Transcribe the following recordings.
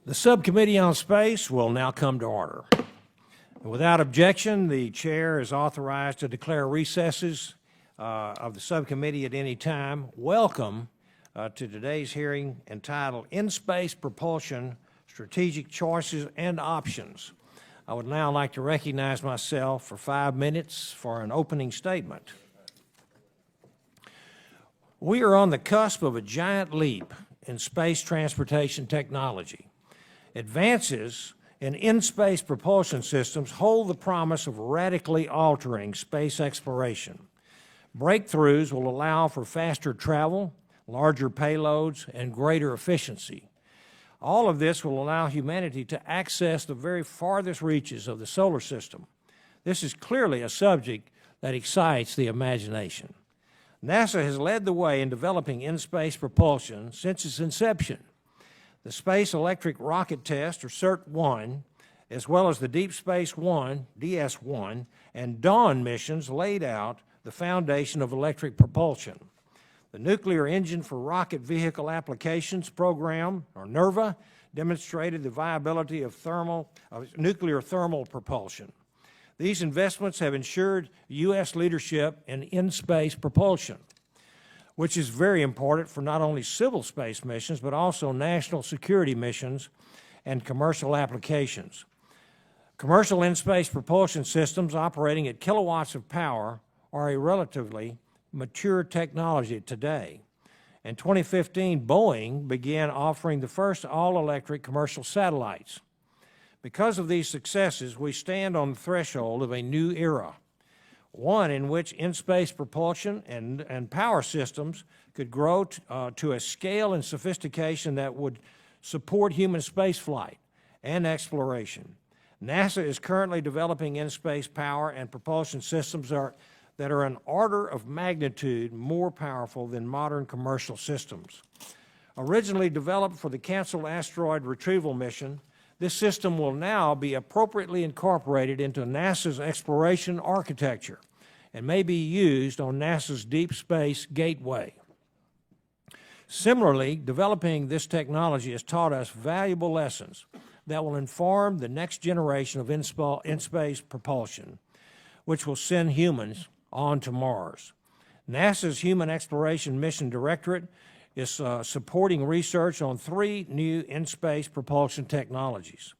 The Subcommittee on Space will now come to order. Without objection, the Chair is authorized to declare recesses of the Subcommittee at any time. Welcome to today's hearing entitled In Space Propulsion, Strategic Choices and Options. I would now like to recognize myself for 5 minutes for an opening statement. We are on the cusp of a giant leap in space transportation technology. Advances in in-space propulsion systems hold the promise of radically altering space exploration. Breakthroughs will allow for faster travel, larger payloads, and greater efficiency. All of this will allow humanity to access the very farthest reaches of the solar system. This is clearly a subject that excites the imagination. NASA has led the way in developing in-space propulsion since its inception. The Space Electric Rocket Test, or CERT-1, as well as the Deep Space One, DS-1, and Dawn missions laid out the foundation of electric propulsion. The Nuclear Engine for Rocket Vehicle Applications program, or NERVA, demonstrated the viability of nuclear thermal propulsion. These investments have ensured U.S. leadership in space propulsion, which is very important for not only civil space missions, but also national security missions and commercial applications. Commercial in-space propulsion systems operating at kilowatts of power are a relatively mature technology today. In 2015, Boeing began offering the first all-electric commercial satellites. Because of these successes, we stand on the threshold of a new era, one in which in-space propulsion and power systems could grow to a scale and sophistication that would support human spaceflight and exploration. NASA is currently developing in-space power and propulsion systems that are an order of magnitude more powerful than modern commercial systems. Originally developed for the canceled asteroid retrieval mission, this system will now be appropriately incorporated into NASA's exploration architecture and may be used on NASA's Deep Space Gateway. Similarly, developing this technology has taught us valuable lessons that will inform the next generation of in-space propulsion, which will send humans on to Mars. NASA's Human Exploration Mission Directorate is supporting research on 3 new in-space propulsion technologies.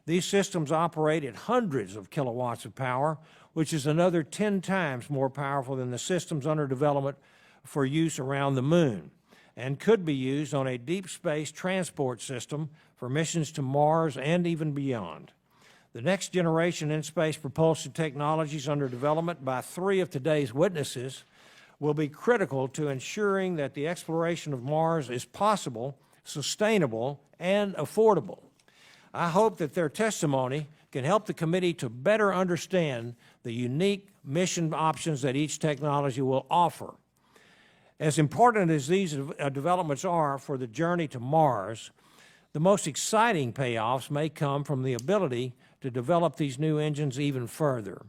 These systems operate at hundreds of kilowatts of power, which is another 10 times more powerful than the systems under development for use around the moon, and could be used on a deep space transport system for missions to Mars and even beyond. The next generation in-space propulsion technologies under development by 3 of today's witnesses will be critical to ensuring that the exploration of Mars is possible, sustainable, and affordable. I hope that their testimony can help the committee to better understand the unique mission options that each technology will offer. As important as these developments are for the journey to Mars, the most exciting payoffs may come from the ability to develop these new engines even further.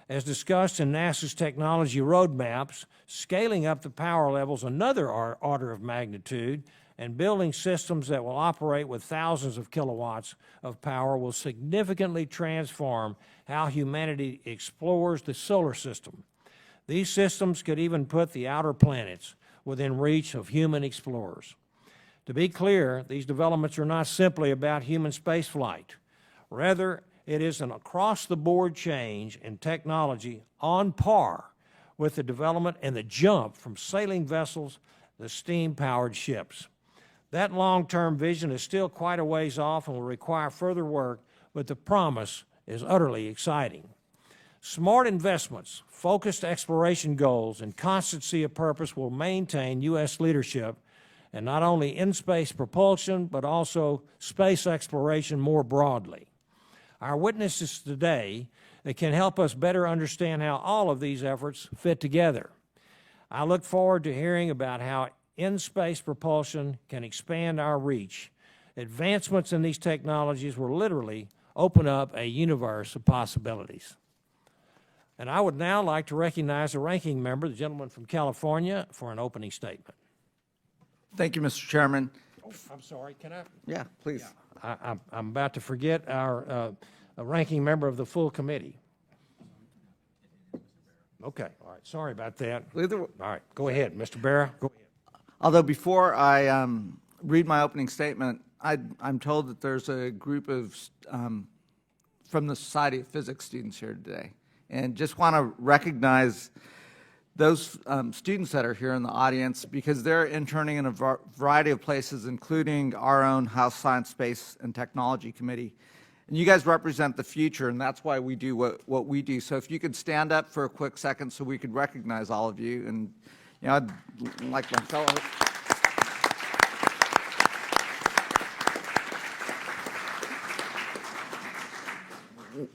As discussed in NASA's technology roadmaps, scaling up the power levels another order of magnitude and building systems that will operate with thousands of kilowatts of power will significantly transform how humanity explores the solar system. These systems could even put the outer planets within reach of human explorers. To be clear, these developments are not simply about human spaceflight. Rather, it is an across-the-board change in technology on par with the development and the jump from sailing vessels to steam-powered ships. That long-term vision is still quite a ways off and will require further work, but the promise is utterly exciting. Smart investments, focused exploration goals, and constancy of purpose will maintain U.S. leadership and not only in-space propulsion, but also space exploration more broadly. Our witnesses today can help us better understand how all of these efforts fit together. I look forward to hearing about how in-space propulsion can expand our reach. Advancements in these technologies will literally open up a universe of possibilities. And I would now like to recognize the ranking member, the gentleman from California, for an opening statement. Thank you, Mr. Chairman. Oh, I'm sorry, can I? Yeah, please. I'm about to forget our ranking member of the full committee. Okay, all right, sorry about that. All right, go ahead, Mr. Barra. Go ahead. Although before I read my opening statement, I'm told that there's a group of from the Society of Physics students here today, and just want to recognize those students that are here in the audience because they're interning in a variety of places, including our own House Science, Space, and Technology Committee. And you guys represent the future, and that's why we do what we do. So if you could stand up for a quick second so we could recognize all of you. And you know, I'd like my fellow.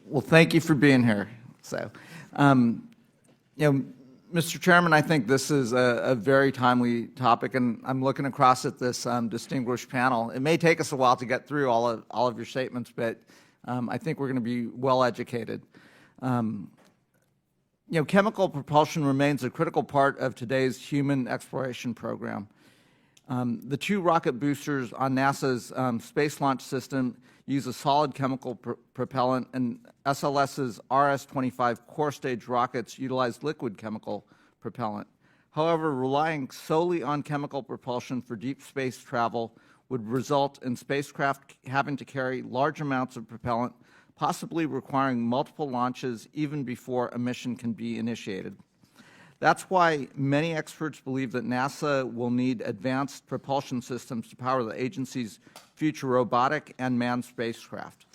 Well, thank you for being here. So, you know, Mr. Chairman, I think this is a very timely topic, and I'm looking across at this distinguished panel. It may take us a while to get through all of your statements, but I think we're going to be well educated. You know, chemical propulsion remains a critical part of today's human exploration program. The two rocket boosters on NASA's Space Launch System use a solid chemical propellant, and SLS's RS-25 core stage rockets utilize liquid chemical propellant. However, relying solely on chemical propulsion for deep space travel would result in spacecraft having to carry large amounts of propellant, possibly requiring multiple launches even before a mission can be initiated. That's why many experts believe that NASA will need advanced propulsion systems to power the agency's future robotic and manned spacecraft.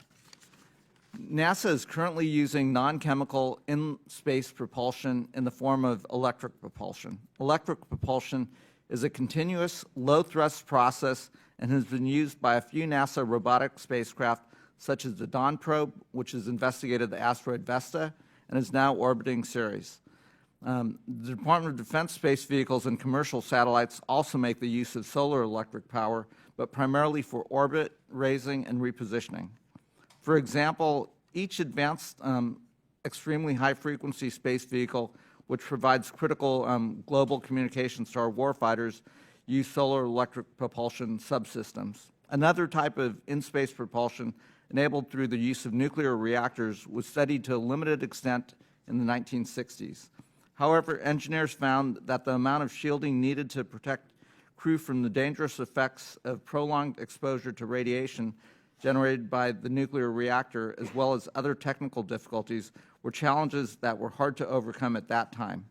NASA is currently using non-chemical in-space propulsion in the form of electric propulsion. Electric propulsion is a continuous, low-thrust process and has been used by a few NASA robotic spacecraft, such as the Dawn probe, which has investigated the asteroid Vesta and is now orbiting Ceres. The Department of Defense space vehicles and commercial satellites also make the use of solar electric power, but primarily for orbit, raising, and repositioning. For example, each advanced extremely high-frequency space vehicle, which provides critical global communications to our warfighters, use solar electric propulsion subsystems. Another type of in-space propulsion, enabled through the use of nuclear reactors, was studied to a limited extent in the 1960s. However, engineers found that the amount of shielding needed to protect crew from the dangerous effects of prolonged exposure to radiation generated by the nuclear reactor, as well as other technical difficulties, were challenges that were hard to overcome at that time.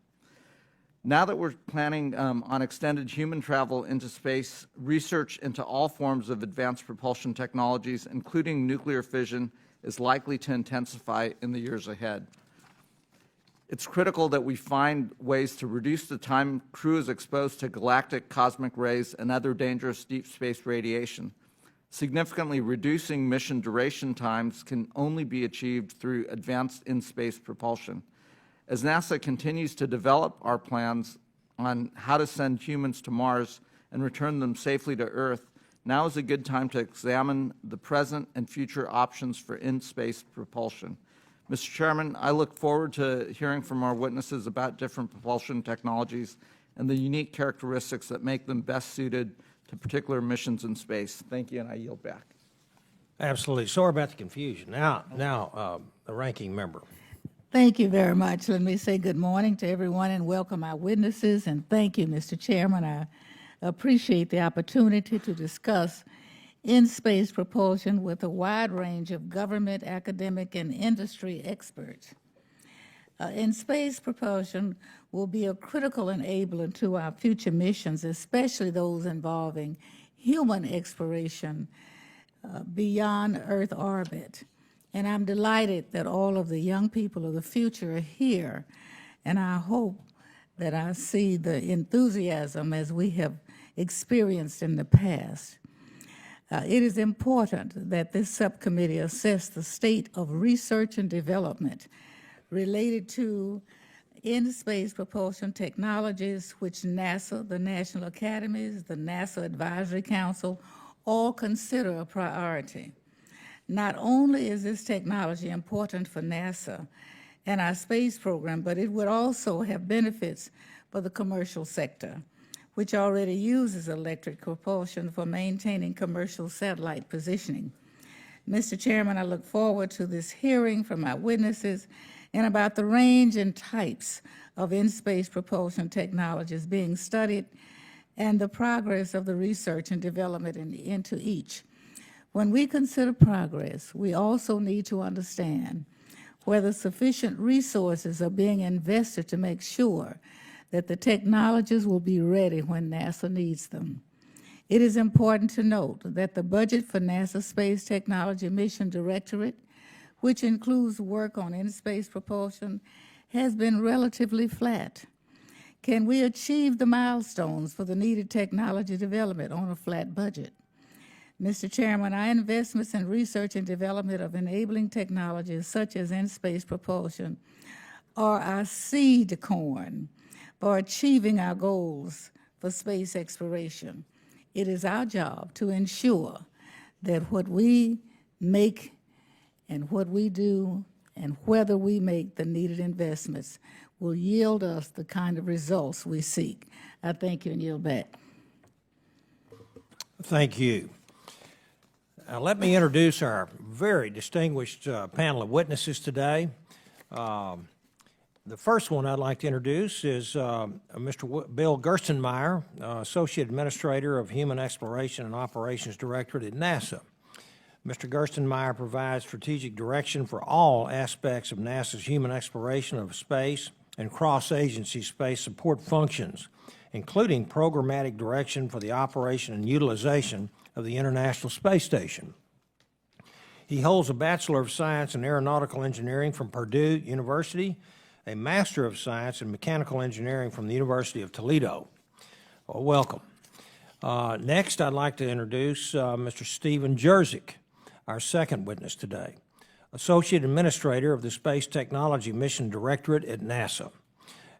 Now that we're planning on extended human travel into space, research into all forms of advanced propulsion technologies, including nuclear fission, is likely to intensify in the years ahead. It's critical that we find ways to reduce the time crew is exposed to galactic cosmic rays and other dangerous deep space radiation. Significantly reducing mission duration times can only be achieved through advanced in-space propulsion. As NASA continues to develop our plans on how to send humans to Mars and return them safely to Earth, now is a good time to examine the present and future options for in-space propulsion. Mr. Chairman, I look forward to hearing from our witnesses about different propulsion technologies and the unique characteristics that make them best suited to particular missions in space. Thank you, and I yield back. Absolutely. Sorry about the confusion. Now, the ranking member. Thank you very much. Let me say good morning to everyone and welcome our witnesses, and thank you, Mr. Chairman. I appreciate the opportunity to discuss in-space propulsion with a wide range of government, academic, and industry experts. In-space propulsion will be a critical enabler to our future missions, especially those involving human exploration beyond Earth orbit. And I'm delighted that all of the young people of the future are here, and I hope that I see the enthusiasm as we have experienced in the past. It is important that this subcommittee assess the state of research and development related to in-space propulsion technologies, which NASA, the National Academies, the NASA Advisory Council, all consider a priority. Not only is this technology important for NASA and our space program, but it would also have benefits for the commercial sector, which already uses electric propulsion for maintaining commercial satellite positioning. Mr. Chairman, I look forward to this hearing from our witnesses and about the range and types of in-space propulsion technologies being studied and the progress of the research and development into each. When we consider progress, we also need to understand whether sufficient resources are being invested to make sure that the technologies will be ready when NASA needs them. It is important to note that the budget for NASA Space Technology Mission Directorate, which includes work on in-space propulsion, has been relatively flat. Can we achieve the milestones for the needed technology development on a flat budget? Mr. Chairman, our investments in research and development of enabling technologies such as in-space propulsion are our seed corn for achieving our goals for space exploration. It is our job to ensure that what we make and what we do and whether we make the needed investments will yield us the kind of results we seek. I thank you and yield back. Thank you. Let me introduce our very distinguished panel of witnesses today. The first one I'd like to introduce is Mr. Bill Gerstenmaier, Associate Administrator of Human Exploration and Operations Directorate at NASA. Mr. Gerstenmaier provides strategic direction for all aspects of NASA's human exploration of space and cross-agency space support functions, including programmatic direction for the operation and utilization of the International Space Station. He holds a Bachelor of Science in Aeronautical Engineering from Purdue University, a Master of Science in Mechanical Engineering from the University of Toledo. Well, welcome. Next, I'd like to introduce Mr. Stephen Jurczyk, our second witness today, Associate Administrator of the Space Technology Mission Directorate at NASA.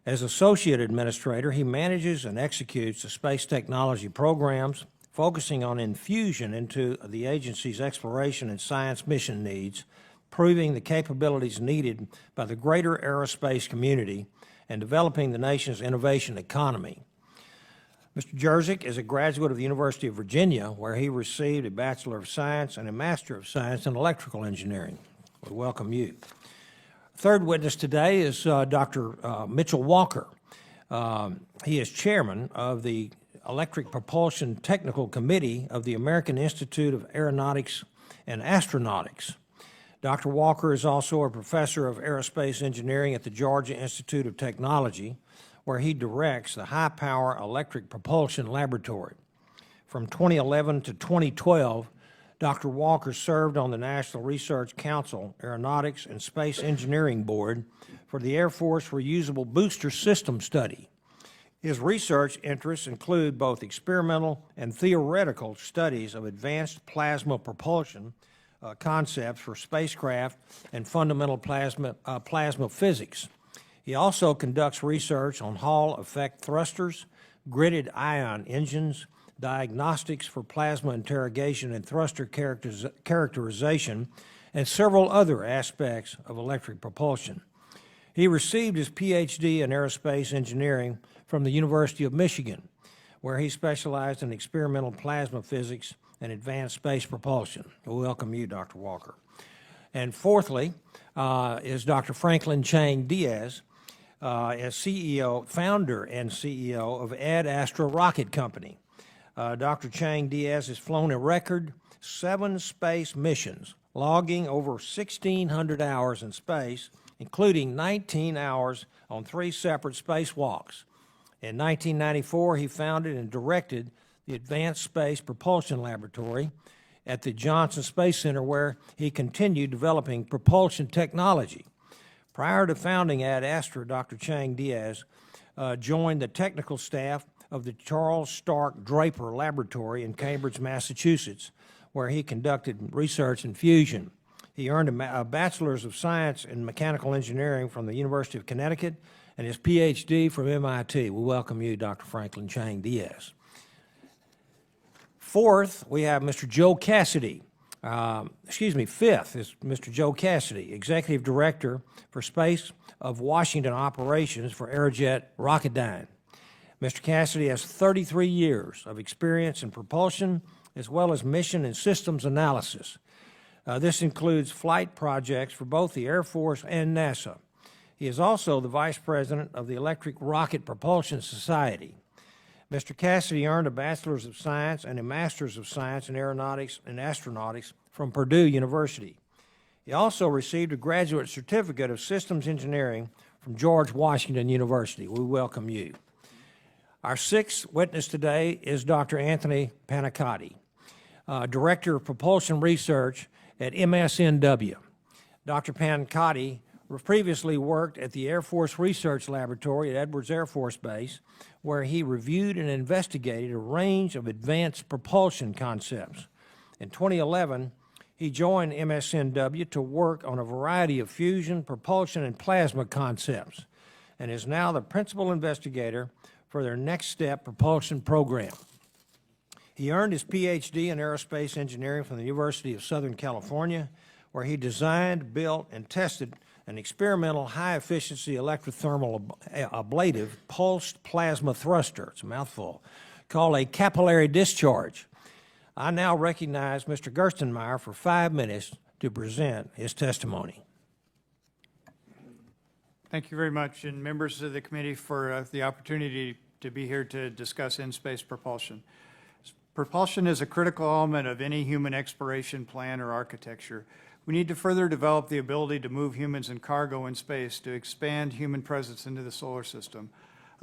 As Associate Administrator, he manages and executes the space technology programs, focusing on infusion into the agency's exploration and science mission needs, proving the capabilities needed by the greater aerospace community, and developing the nation's innovation economy. Mr. Jurczyk is a graduate of the University of Virginia, where he received a Bachelor of Science and a Master of Science in Electrical Engineering. We welcome you. Third witness today is Dr. Mitchell Walker. He is chairman of the Electric Propulsion Technical Committee of the American Institute of Aeronautics and Astronautics. Dr. Walker is also a professor of aerospace engineering at the Georgia Institute of Technology, where he directs the High Power Electric Propulsion Laboratory. From 2011 to 2012, Dr. Walker served on the National Research Council Aeronautics and Space Engineering Board for the Air Force Reusable Booster System Study. His research interests include both experimental and theoretical studies of advanced plasma propulsion concepts for spacecraft and fundamental plasma physics. He also conducts research on Hall effect thrusters, gridded ion engines, diagnostics for plasma interrogation and thruster characterization, and several other aspects of electric propulsion. He received his PhD in aerospace engineering from the University of Michigan, where he specialized in experimental plasma physics and advanced space propulsion. We welcome you, Dr. Walker. And fourthly is Dr. Franklin Chang-Diaz, as founder and CEO of Astra Rocket Company. Dr. Chang-Diaz has flown a record 7 space missions, logging over 1,600 hours in space, including 19 hours on 3 separate spacewalks. In 1994, he founded and directed the Advanced Space Propulsion Laboratory at the Johnson Space Center, where he continued developing propulsion technology. Prior to founding Ad Astra, Dr. Chang-Diaz joined the technical staff of the Charles Stark Draper Laboratory in Cambridge, Massachusetts, where he conducted research in fusion. He earned a Bachelor's of Science in Mechanical Engineering from the University of Connecticut and his PhD from MIT. We welcome you, Dr. Franklin Chang-Diaz. Fourth, we have Mr. Joe Cassady. Fifth is Mr. Joe Cassady, Executive Director for Space of Washington Operations for Aerojet Rocketdyne. Mr. Cassady has 33 years of experience in propulsion as well as mission and systems analysis. This includes flight projects for both the Air Force and NASA. He is also the Vice President of the Electric Rocket Propulsion Society. Mr. Cassady earned a Bachelor's of Science and a Master's of Science in Aeronautics and Astronautics from Purdue University. He also received a Graduate Certificate of Systems Engineering from George Washington University. We welcome you. Our sixth witness today is Dr. Anthony Pancotti, Director of Propulsion Research at MSNW. Dr. Pancotti previously worked at the Air Force Research Laboratory at Edwards Air Force Base, where he reviewed and investigated a range of advanced propulsion concepts. In 2011, he joined MSNW to work on a variety of fusion, propulsion, and plasma concepts, and is now the principal investigator for their Next Step propulsion program. He earned his PhD in aerospace engineering from the University of Southern California, where he designed, built, and tested an experimental high-efficiency electrothermal ablative pulsed plasma thruster, it's a mouthful, called a capillary discharge. I now recognize Mr. Gerstenmaier for 5 minutes to present his testimony. Thank you very much, and members of the committee for the opportunity to be here to discuss in-space propulsion. Propulsion is a critical element of any human exploration plan or architecture. We need to further develop the ability to move humans and cargo in space to expand human presence into the solar system.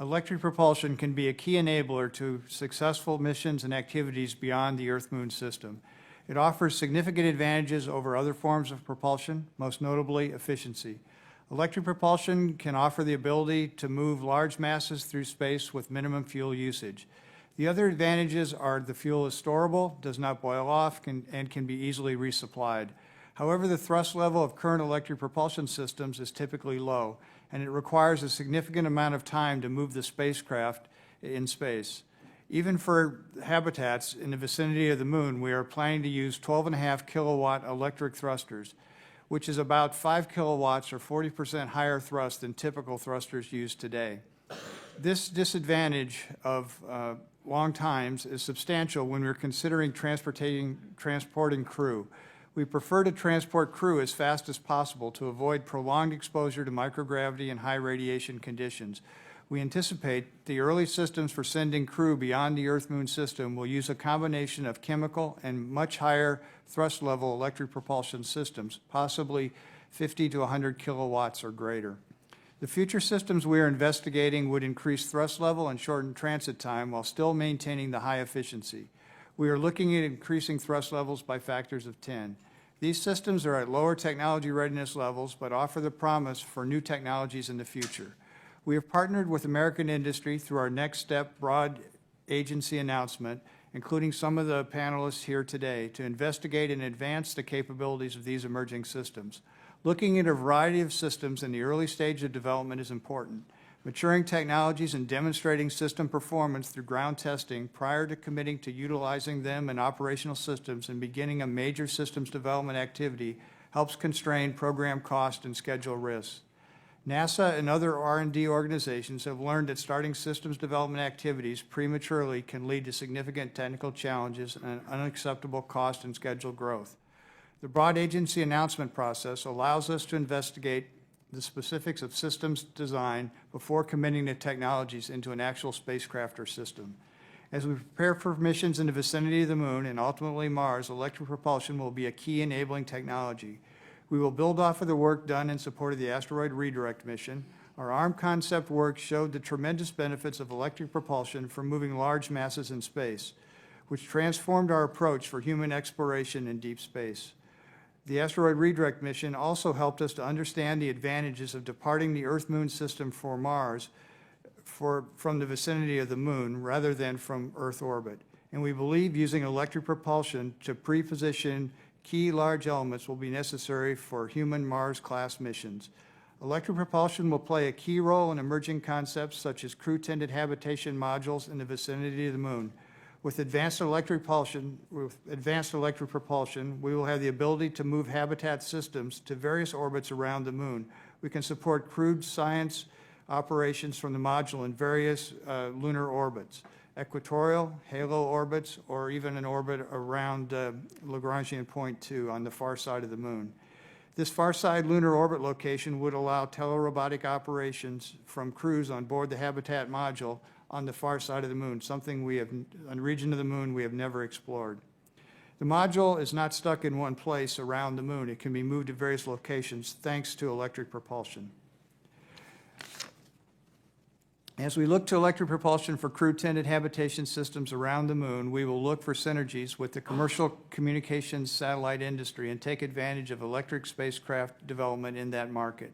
Electric propulsion can be a key enabler to successful missions and activities beyond the Earth-Moon system. It offers significant advantages over other forms of propulsion, most notably efficiency. Electric propulsion can offer the ability to move large masses through space with minimum fuel usage. The other advantages are the fuel is storable, does not boil off, and can be easily resupplied. However, the thrust level of current electric propulsion systems is typically low, and it requires a significant amount of time to move the spacecraft in space. Even for habitats in the vicinity of the moon, we are planning to use 12.5 kilowatt electric thrusters, which is about 5 kilowatts or 40% higher thrust than typical thrusters used today. This disadvantage of long times is substantial when we're considering transporting crew. We prefer to transport crew as fast as possible to avoid prolonged exposure to microgravity and high radiation conditions. We anticipate the early systems for sending crew beyond the Earth-Moon system will use a combination of chemical and much higher thrust level electric propulsion systems, possibly 50 to 100 kilowatts or greater. The future systems we are investigating would increase thrust level and shorten transit time while still maintaining the high efficiency. We are looking at increasing thrust levels by factors of 10. These systems are at lower technology readiness levels, but offer the promise for new technologies in the future. We have partnered with American industry through our Next Step broad agency announcement, including some of the panelists here today, to investigate and advance the capabilities of these emerging systems. Looking at a variety of systems in the early stage of development is important. Maturing technologies and demonstrating system performance through ground testing prior to committing to utilizing them in operational systems and beginning a major systems development activity helps constrain program cost and schedule risks. NASA and other R&D organizations have learned that starting systems development activities prematurely can lead to significant technical challenges and unacceptable cost and schedule growth. The broad agency announcement process allows us to investigate the specifics of systems design before committing the technologies into an actual spacecraft or system. As we prepare for missions in the vicinity of the moon and ultimately Mars, electric propulsion will be a key enabling technology. We will build off of the work done in support of the asteroid redirect mission. Our ARM concept work showed the tremendous benefits of electric propulsion for moving large masses in space, which transformed our approach for human exploration in deep space. The asteroid redirect mission also helped us to understand the advantages of departing the Earth-Moon system for Mars from the vicinity of the moon rather than from Earth orbit. And we believe using electric propulsion to pre-position key large elements will be necessary for human Mars-class missions. Electric propulsion will play a key role in emerging concepts such as crew-tended habitation modules in the vicinity of the moon. With advanced electric propulsion, we will have the ability to move habitat systems to various orbits around the moon. We can support crewed science operations from the module in various lunar orbits. equatorial, halo orbits, or even an orbit around Lagrangian point 2 on the far side of the moon. This far side lunar orbit location would allow telerobotic operations from crews on board the Habitat module on the far side of the moon, something we have, on the region of the moon we have never explored. The module is not stuck in one place around the moon. It can be moved to various locations thanks to electric propulsion. As we look to electric propulsion for crew-tended habitation systems around the moon, we will look for synergies with the commercial communications satellite industry and take advantage of electric spacecraft development in that market.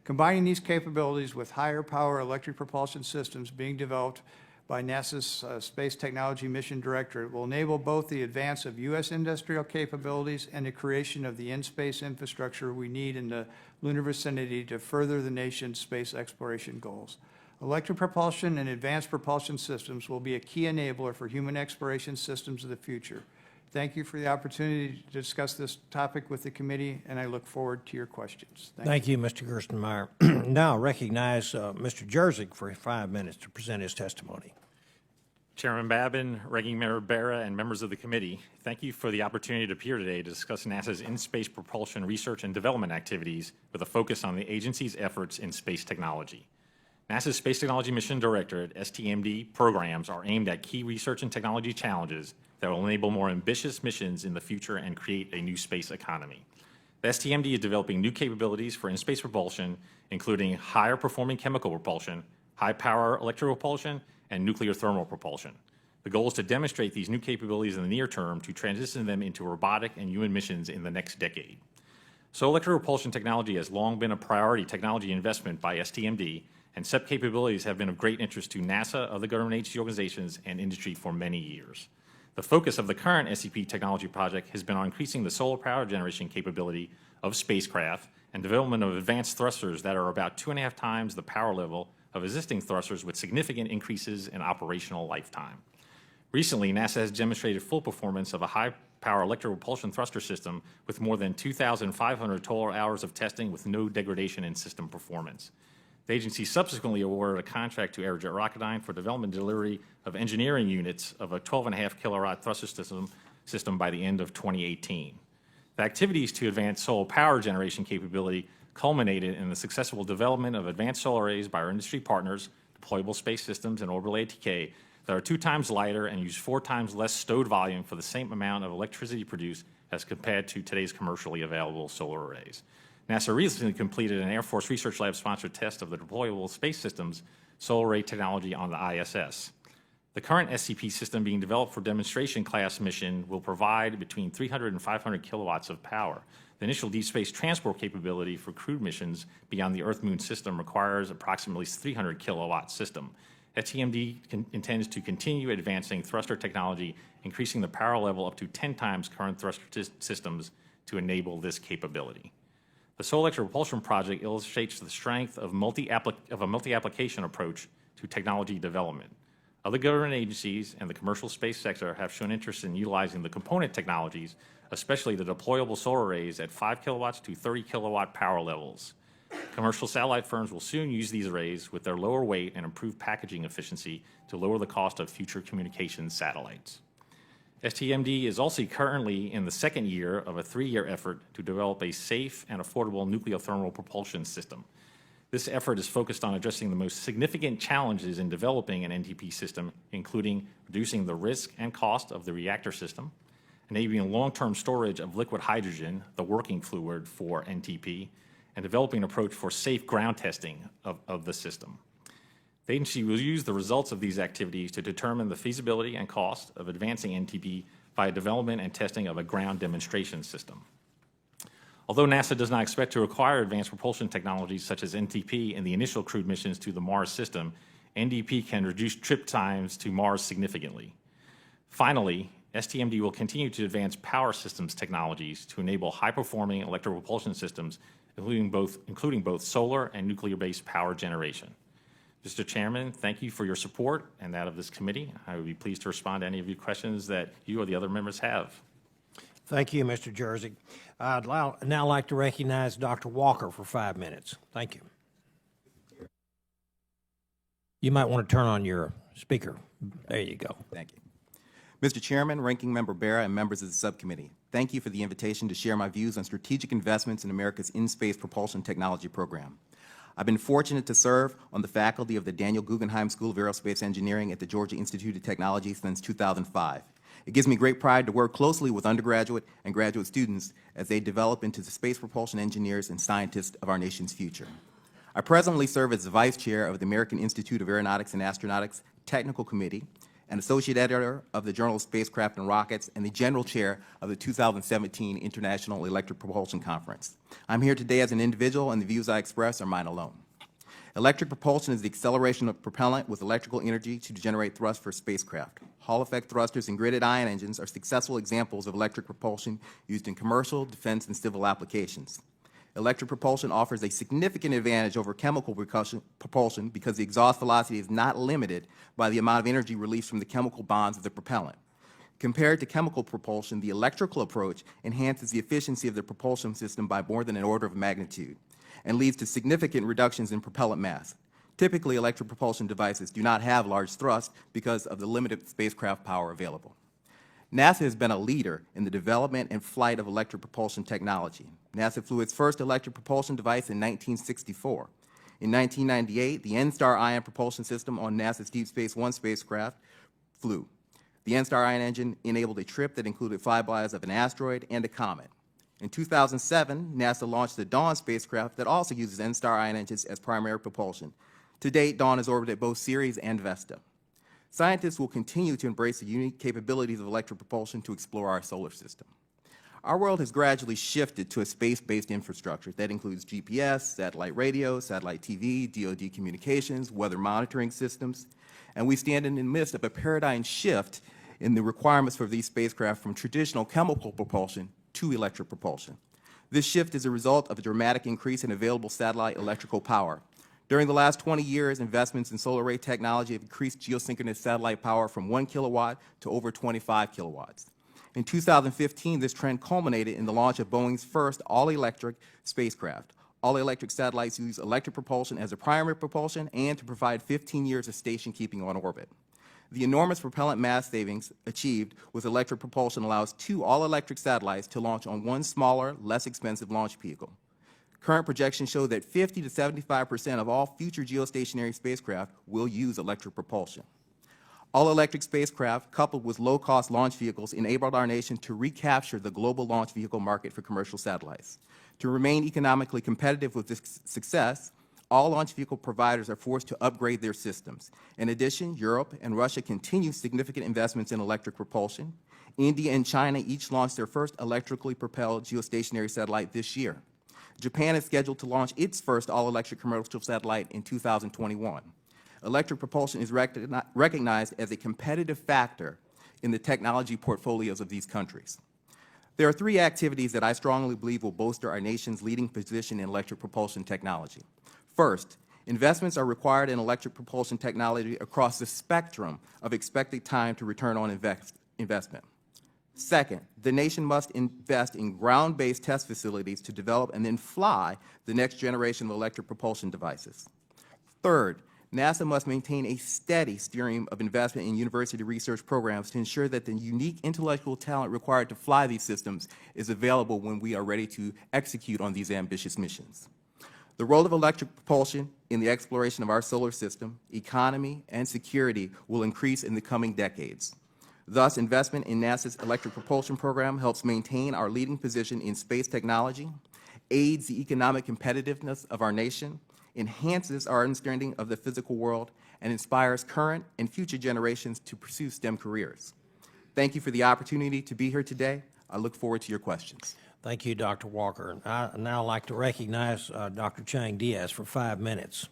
Combining these capabilities with higher power electric propulsion systems being developed by NASA's Space Technology Mission Directorate will enable both the advance of U.S. industrial capabilities and the creation of the in-space infrastructure we need in the lunar vicinity to further the nation's space exploration goals. Electric propulsion and advanced propulsion systems will be a key enabler for human exploration systems of the future. Thank you for the opportunity to discuss this topic with the committee, and I look forward to your questions. Thank you, Mr. Gerstenmaier. Now I recognize Mr. Jurczyk for 5 minutes to present his testimony. Chairman Babin, Ranking Member Barra, and members of the committee, thank you for the opportunity to appear today to discuss NASA's in-space propulsion research and development activities with a focus on the agency's efforts in space technology. NASA's Space Technology Mission Directorate, STMD, programs are aimed at key research and technology challenges that will enable more ambitious missions in the future and create a new space economy. The STMD is developing new capabilities for in-space propulsion, including higher performing chemical propulsion, high power electrical propulsion, and nuclear thermal propulsion. The goal is to demonstrate these new capabilities in the near term to transition them into robotic and human missions in the next decade. So electric propulsion technology has long been a priority technology investment by STMD, and SEP capabilities have been of great interest to NASA, other government agency organizations, and industry for many years. The focus of the current SCP technology project has been on increasing the solar power generation capability of spacecraft and development of advanced thrusters that are about 2.5 times the power level of existing thrusters with significant increases in operational lifetime. Recently, NASA has demonstrated full performance of a high-power electric propulsion thruster system with more than 2,500 total hours of testing with no degradation in system performance. The agency subsequently awarded a contract to Aerojet Rocketdyne for development and delivery of engineering units of a 12.5 kilowatt thruster system by the end of 2018. The activities to advance solar power generation capability culminated in the successful development of advanced solar arrays by our industry partners, deployable space systems, and orbital ATK that are 2 times lighter and use 4 times less stowed volume for the same amount of electricity produced as compared to today's commercially available solar arrays. NASA recently completed an Air Force Research Lab sponsored test of the deployable space systems solar array technology on the ISS. The current SCP system being developed for demonstration class mission will provide between 300 and 500 kilowatts of power. The initial deep space transport capability for crewed missions beyond the Earth-Moon system requires approximately 300 kilowatt system. STMD intends to continue advancing thruster technology, increasing the power level up to 10 times current thruster systems to enable this capability. The Solar Electric Propulsion Project illustrates the strength of a multi-application approach to technology development. Other government agencies and the commercial space sector have shown interest in utilizing the component technologies, especially the deployable solar arrays at 5 kilowatts to 30 kilowatt power levels. Commercial satellite firms will soon use these arrays with their lower weight and improved packaging efficiency to lower the cost of future communications satellites. STMD is also currently in the second year of a 3-year effort to develop a safe and affordable nuclear thermal propulsion system. This effort is focused on addressing the most significant challenges in developing an NTP system, including reducing the risk and cost of the reactor system, enabling long-term storage of liquid hydrogen, the working fluid for NTP, and developing an approach for safe ground testing of the system. The agency will use the results of these activities to determine the feasibility and cost of advancing NTP via development and testing of a ground demonstration system. Although NASA does not expect to require advanced propulsion technologies such as NTP in the initial crewed missions to the Mars system, NTP can reduce trip times to Mars significantly. Finally, STMD will continue to advance power systems technologies to enable high-performing electric propulsion systems, including both solar and nuclear-based power generation. Mr. Chairman, thank you for your support and that of this committee. I would be pleased to respond to any of your questions that you or the other members have. Thank you, Mr. Jurczyk. I'd now like to recognize Dr. Walker for 5 minutes. Thank you. You might want to turn on your speaker. There you go. Thank you. Mr. Chairman, Ranking Member Barra, and members of the subcommittee, thank you for the invitation to share my views on strategic investments in America's in-space propulsion technology program. I've been fortunate to serve on the faculty of the Daniel Guggenheim School of Aerospace Engineering at the Georgia Institute of Technology since 2005. It gives me great pride to work closely with undergraduate and graduate students as they develop into the space propulsion engineers and scientists of our nation's future. I presently serve as the Vice Chair of the American Institute of Aeronautics and Astronautics Technical Committee, an Associate Editor of the Journal of Spacecraft and Rockets, and the General Chair of the 2017 International Electric Propulsion Conference. I'm here today as an individual, and the views I express are mine alone. Electric propulsion is the acceleration of propellant with electrical energy to generate thrust for spacecraft. Hall-effect thrusters and gridded ion engines are successful examples of electric propulsion used in commercial, defense, and civil applications. Electric propulsion offers a significant advantage over chemical propulsion because the exhaust velocity is not limited by the amount of energy released from the chemical bonds of the propellant. Compared to chemical propulsion, the electrical approach enhances the efficiency of the propulsion system by more than an order of magnitude and leads to significant reductions in propellant mass. Typically, electric propulsion devices do not have large thrust because of the limited spacecraft power available. NASA has been a leader in the development and flight of electric propulsion technology. NASA flew its first electric propulsion device in 1964. In 1998, the N-Star ion propulsion system on NASA's Deep Space One spacecraft flew. The N-Star ion engine enabled a trip that included flybys of an asteroid and a comet. In 2007, NASA launched the Dawn spacecraft that also uses N-Star ion engines as primary propulsion. To date, Dawn has orbited both Ceres and Vesta. Scientists will continue to embrace the unique capabilities of electric propulsion to explore our solar system. Our world has gradually shifted to a space-based infrastructure that includes GPS, satellite radio, satellite TV, DoD communications, weather monitoring systems, and we stand in the midst of a paradigm shift in the requirements for these spacecraft from traditional chemical propulsion to electric propulsion. This shift is a result of a dramatic increase in available satellite electrical power. During the last 20 years, investments in solar array technology have increased geosynchronous satellite power from 1 kilowatt to over 25 kilowatts. In 2015, this trend culminated in the launch of Boeing's first all-electric spacecraft. All-electric satellites use electric propulsion as a primary propulsion and to provide 15 years of station keeping on orbit. The enormous propellant mass savings achieved with electric propulsion allows 2 all-electric satellites to launch on one smaller, less expensive launch vehicle. Current projections show that 50 to 75% of all future geostationary spacecraft will use electric propulsion. All-electric spacecraft, coupled with low-cost launch vehicles, enabled our nation to recapture the global launch vehicle market for commercial satellites. To remain economically competitive with this success, all launch vehicle providers are forced to upgrade their systems. In addition, Europe and Russia continue significant investments in electric propulsion. India and China each launched their first electrically propelled geostationary satellite this year. Japan is scheduled to launch its first all-electric commercial satellite in 2021. Electric propulsion is recognized as a competitive factor in the technology portfolios of these countries. There are 3 activities that I strongly believe will bolster our nation's leading position in electric propulsion technology. First, investments are required in electric propulsion technology across the spectrum of expected time to return on investment. Second, the nation must invest in ground-based test facilities to develop and then fly the next generation of electric propulsion devices. Third, NASA must maintain a steady stream of investment in university research programs to ensure that the unique intellectual talent required to fly these systems is available when we are ready to execute on these ambitious missions. The role of electric propulsion in the exploration of our solar system, economy, and security will increase in the coming decades. Thus, investment in NASA's electric propulsion program helps maintain our leading position in space technology, aids the economic competitiveness of our nation, enhances our understanding of the physical world, and inspires current and future generations to pursue STEM careers. Thank you for the opportunity to be here today. I look forward to your questions. Thank you, Dr. Walker. I now like to recognize Dr. Chang-Diaz for 5 minutes.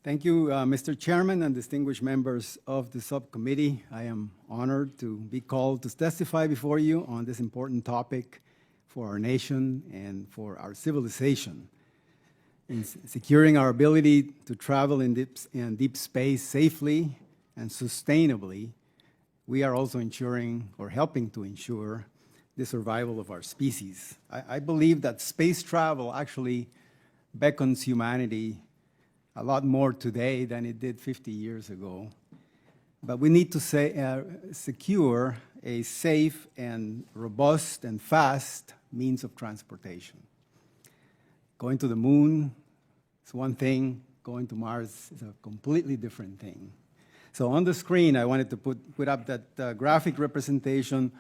Thank you, Mr. Chairman and distinguished members of the subcommittee. I am honored to be called to testify before you on this important topic for our nation and for our civilization. In securing our ability to travel in deep space safely and sustainably, we are also ensuring or helping to ensure the survival of our species. I believe that space travel actually beckons humanity a lot more today than it did 50 years ago. But we need to secure a safe and robust and fast means of transportation. Going to the moon is one thing, going to Mars is a completely different thing. So on the screen, I wanted to put up that graphic representation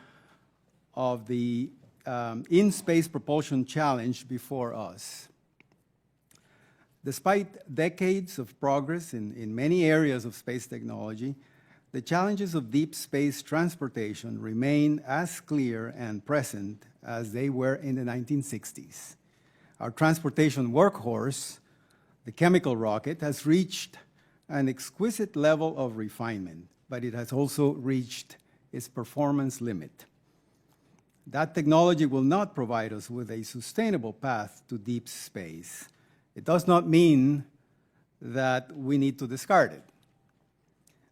of the in-space propulsion challenge before us. Despite decades of progress in many areas of space technology, the challenges of deep space transportation remain as clear and present as they were in the 1960s. Our transportation workhorse, the chemical rocket, has reached an exquisite level of refinement, but it has also reached its performance limit. That technology will not provide us with a sustainable path to deep space. It does not mean that we need to discard it.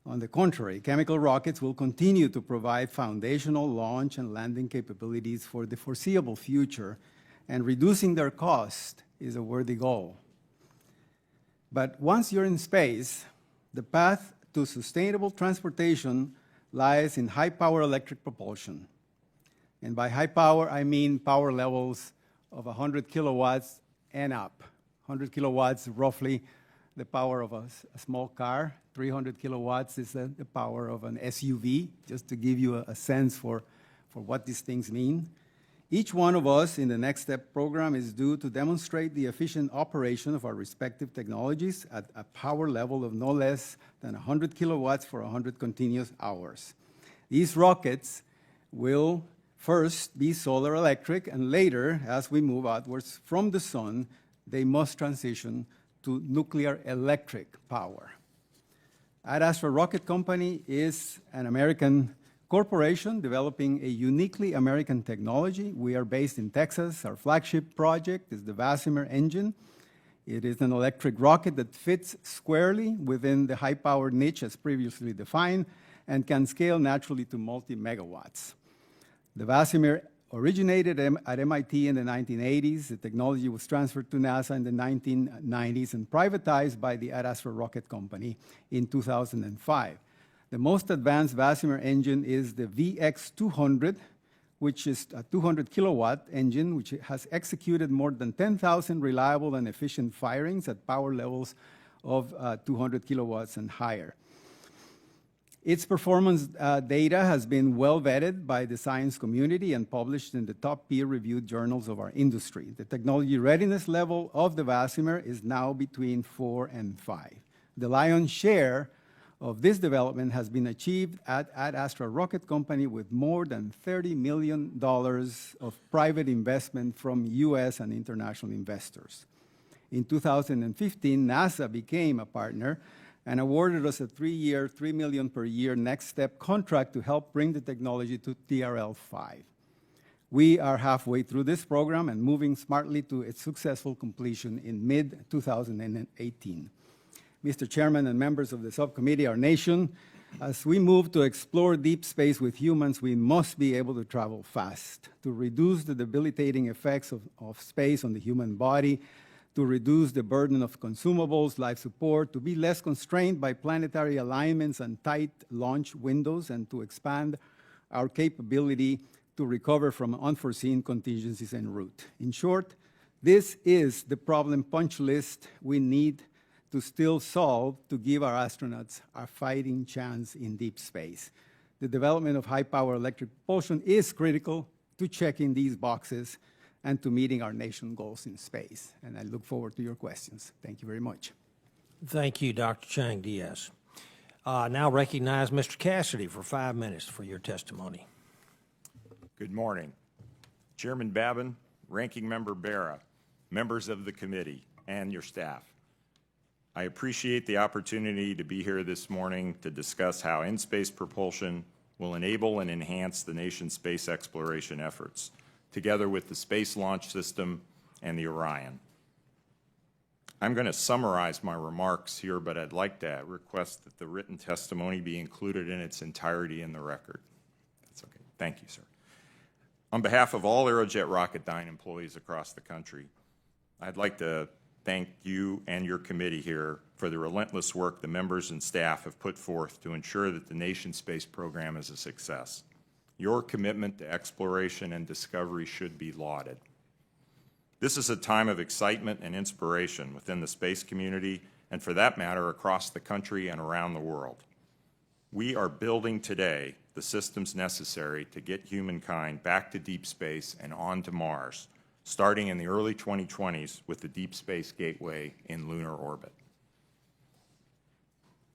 On the contrary, chemical rockets will continue to provide foundational launch and landing capabilities for the foreseeable future, and reducing their cost is a worthy goal. But once you're in space, the path to sustainable transportation lies in high-power electric propulsion. And by high power, I mean power levels of 100 kilowatts and up. 100 kilowatts, roughly the power of a small car. 300 kilowatts is the power of an SUV, just to give you a sense for what these things mean. Each one of us in the Next Step program is due to demonstrate the efficient operation of our respective technologies at a power level of no less than 100 kilowatts for 100 continuous hours. These rockets will first be solar electric, and later, as we move outwards from the sun, they must transition to nuclear electric power. Astra Rocket Company is an American corporation developing a uniquely American technology. We are based in Texas. Our flagship project is the Vasimer engine. It is an electric rocket that fits squarely within the high-power niche as previously defined and can scale naturally to multi-megawatts. The Vasimer originated at MIT in the 1980s. The technology was transferred to NASA in the 1990s and privatized by the Astra Rocket Company in 2005. The most advanced Vasimer engine is the VX200, which is a 200 kilowatt engine, which has executed more than 10,000 reliable and efficient firings at power levels of 200 kilowatts and higher. Its performance data has been well vetted by the science community and published in the top peer-reviewed journals of our industry. The technology readiness level of the Vasimer is now between 4 and 5. The lion's share of this development has been achieved at Astra Rocket Company with more than $30 million of private investment from US and international investors. In 2015, NASA became a partner and awarded us a 3-year, $3 million per year Next Step contract to help bring the technology to TRL-5. We are halfway through this program and moving smartly to its successful completion in mid-2018. Mr. Chairman and members of the subcommittee, our nation, as we move to explore deep space with humans, we must be able to travel fast, to reduce the debilitating effects of space on the human body, to reduce the burden of consumables, life support, to be less constrained by planetary alignments and tight launch windows, and to expand our capability to recover from unforeseen contingencies en route. In short, this is the problem punch list we need to still solve to give our astronauts a fighting chance in deep space. The development of high-power electric propulsion is critical to checking these boxes and to meeting our nation goals in space. And I look forward to your questions. Thank you very much. Thank you, Dr. Chang-Diaz. Now recognize Mr. Cassady for 5 minutes for your testimony. Good morning. Chairman Babin, Ranking Member Berra, members of the committee, and your staff. I appreciate the opportunity to be here this morning to discuss how in-space propulsion will enable and enhance the nation's space exploration efforts, together with the Space Launch System and the Orion. I'm going to summarize my remarks here, but I'd like to request that the written testimony be included in its entirety in the record. That's okay. Thank you, sir. On behalf of all Aerojet Rocketdyne employees across the country, I'd like to thank you and your committee here for the relentless work the members and staff have put forth to ensure that the nation's space program is a success. Your commitment to exploration and discovery should be lauded. This is a time of excitement and inspiration within the space community, and for that matter, across the country and around the world. We are building today the systems necessary to get humankind back to deep space and on to Mars, starting in the early 2020s with the Deep Space Gateway in lunar orbit.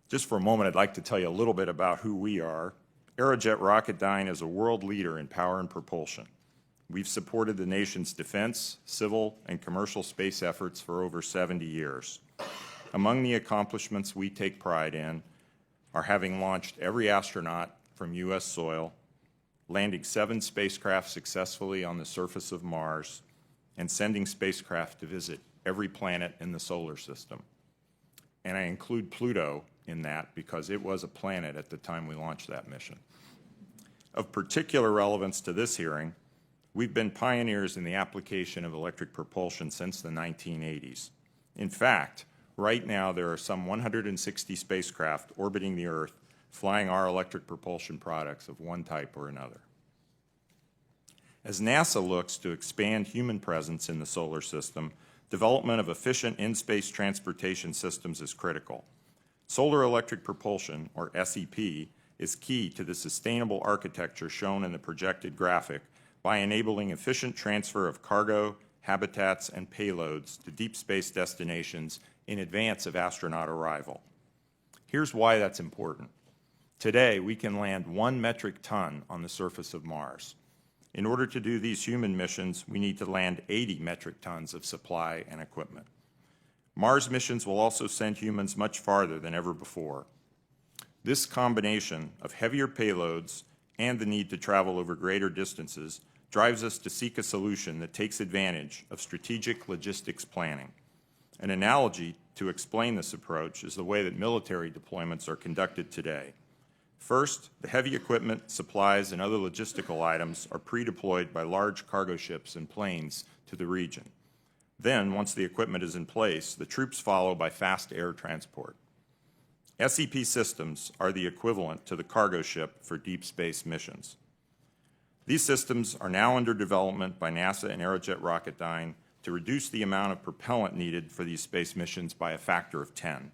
Just for a moment, I'd like to tell you a little bit about who we are. Aerojet Rocketdyne is a world leader in power and propulsion. We've supported the nation's defense, civil, and commercial space efforts for over 70 years. Among the accomplishments we take pride in are having launched every astronaut from U.S. soil, landing 7 spacecraft successfully on the surface of Mars, and sending spacecraft to visit every planet in the solar system. And I include Pluto in that because it was a planet at the time we launched that mission. Of particular relevance to this hearing, we've been pioneers in the application of electric propulsion since the 1980s. In fact, right now there are some 160 spacecraft orbiting the Earth flying our electric propulsion products of one type or another. As NASA looks to expand human presence in the solar system, development of efficient in-space transportation systems is critical. Solar electric propulsion, or SEP, is key to the sustainable architecture shown in the projected graphic by enabling efficient transfer of cargo, habitats, and payloads to deep space destinations in advance of astronaut arrival. Here's why that's important. Today, we can land 1 metric ton on the surface of Mars. In order to do these human missions, we need to land 80 metric tons of supply and equipment. Mars missions will also send humans much farther than ever before. This combination of heavier payloads and the need to travel over greater distances drives us to seek a solution that takes advantage of strategic logistics planning. An analogy to explain this approach is the way that military deployments are conducted today. First, the heavy equipment, supplies, and other logistical items are pre-deployed by large cargo ships and planes to the region. Then, once the equipment is in place, the troops follow by fast air transport. SEP systems are the equivalent to the cargo ship for deep space missions. These systems are now under development by NASA and Aerojet Rocketdyne to reduce the amount of propellant needed for these space missions by a factor of 10.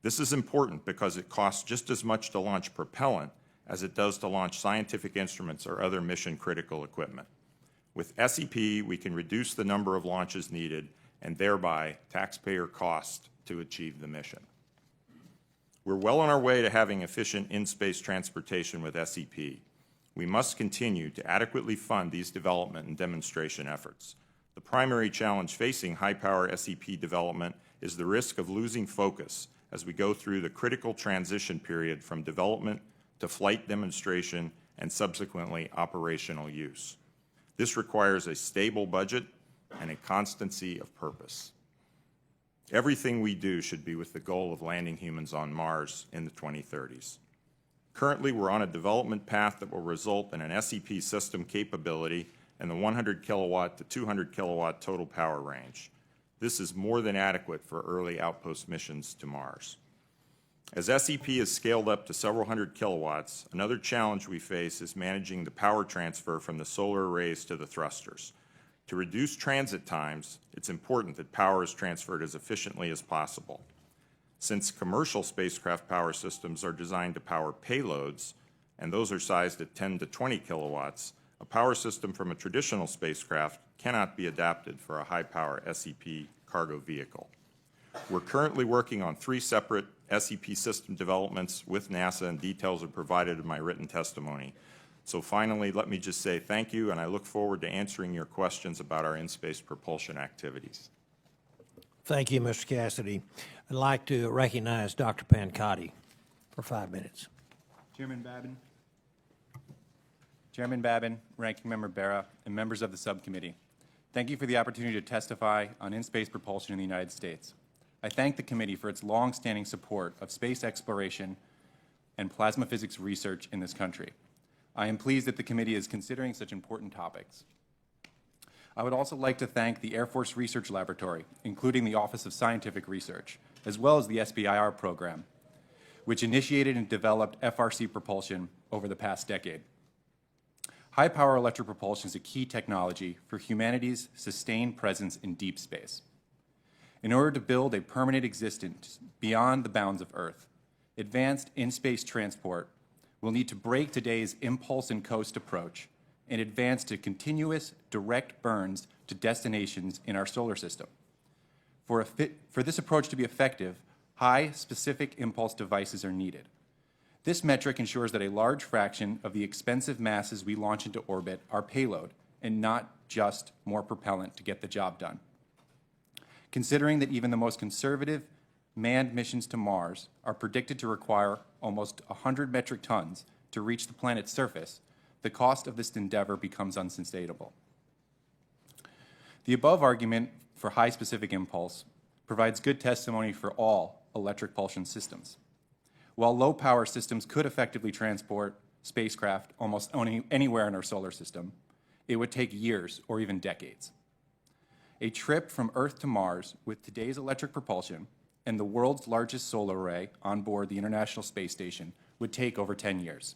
This is important because it costs just as much to launch propellant as it does to launch scientific instruments or other mission-critical equipment. With SEP, we can reduce the number of launches needed and thereby taxpayer cost to achieve the mission. We're well on our way to having efficient in-space transportation with SEP. We must continue to adequately fund these development and demonstration efforts. The primary challenge facing high-power SEP development is the risk of losing focus as we go through the critical transition period from development to flight demonstration and subsequently operational use. This requires a stable budget and a constancy of purpose. Everything we do should be with the goal of landing humans on Mars in the 2030s. Currently, we're on a development path that will result in an SEP system capability in the 100 kilowatt to 200 kilowatt total power range. This is more than adequate for early outpost missions to Mars. As SEP is scaled up to several hundred kilowatts, another challenge we face is managing the power transfer from the solar arrays to the thrusters. To reduce transit times, it's important that power is transferred as efficiently as possible. Since commercial spacecraft power systems are designed to power payloads, and those are sized at 10 to 20 kilowatts, a power system from a traditional spacecraft cannot be adapted for a high-power SEP cargo vehicle. We're currently working on 3 separate SEP system developments with NASA, and details are provided in my written testimony. So finally, let me just say thank you, and I look forward to answering your questions about our in-space propulsion activities. Thank you, Mr. Cassady. I'd like to recognize Dr. Pancotti for 5 minutes. Chairman Babin, Ranking Member Berra, and members of the subcommittee, thank you for the opportunity to testify on in-space propulsion in the United States. I thank the committee for its long-standing support of space exploration and plasma physics research in this country. I am pleased that the committee is considering such important topics. I would also like to thank the Air Force Research Laboratory, including the Office of Scientific Research, as well as the SBIR program, which initiated and developed FRC propulsion over the past decade. High-power electric propulsion is a key technology for humanity's sustained presence in deep space. In order to build a permanent existence beyond the bounds of Earth, advanced in-space transport will need to break today's impulse and coast approach and advance to continuous direct burns to destinations in our solar system. For this approach to be effective, high specific impulse devices are needed. This metric ensures that a large fraction of the expensive masses we launch into orbit are payload and not just more propellant to get the job done. Considering that even the most conservative manned missions to Mars are predicted to require almost 100 metric tons to reach the planet's surface, the cost of this endeavor becomes unsustainable. The above argument for high specific impulse provides good testimony for all electric propulsion systems. While low power systems could effectively transport spacecraft almost anywhere in our solar system, it would take years or even decades. A trip from Earth to Mars with today's electric propulsion and the world's largest solar array on board the International Space Station would take over 10 years.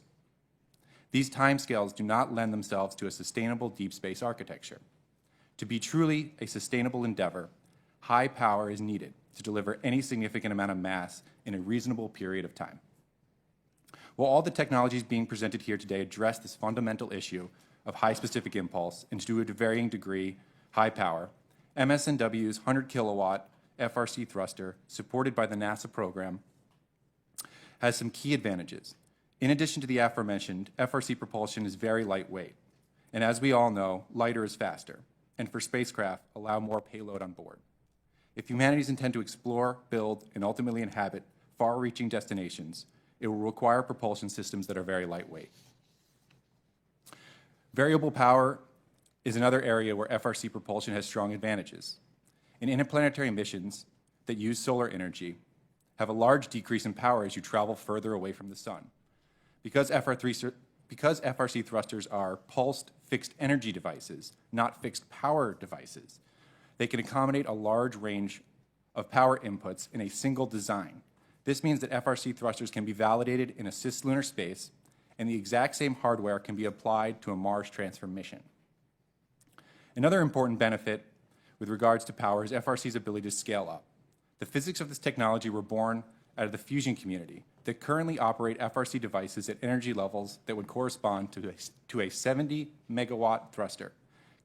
These timescales do not lend themselves to a sustainable deep space architecture. To be truly a sustainable endeavor, high power is needed to deliver any significant amount of mass in a reasonable period of time. While all the technologies being presented here today address this fundamental issue of high specific impulse and to a varying degree high power, MSNW's 100 kilowatt FRC thruster, supported by the NASA program, has some key advantages. In addition to the aforementioned, FRC propulsion is very lightweight, and as we all know, lighter is faster, and for spacecraft, allow more payload on board. If humanities intend to explore, build, and ultimately inhabit far-reaching destinations, it will require propulsion systems that are very lightweight. Variable power is another area where FRC propulsion has strong advantages. In interplanetary missions that use solar energy have a large decrease in power as you travel further away from the sun. Because FRC thrusters are pulsed fixed energy devices, not fixed power devices, they can accommodate a large range of power inputs in a single design. This means that FRC thrusters can be validated in a cislunar space, and the exact same hardware can be applied to a Mars transfer mission. Another important benefit with regards to power is FRC's ability to scale up. The physics of this technology were born out of the fusion community that currently operate FRC devices at energy levels that would correspond to a 70 megawatt thruster.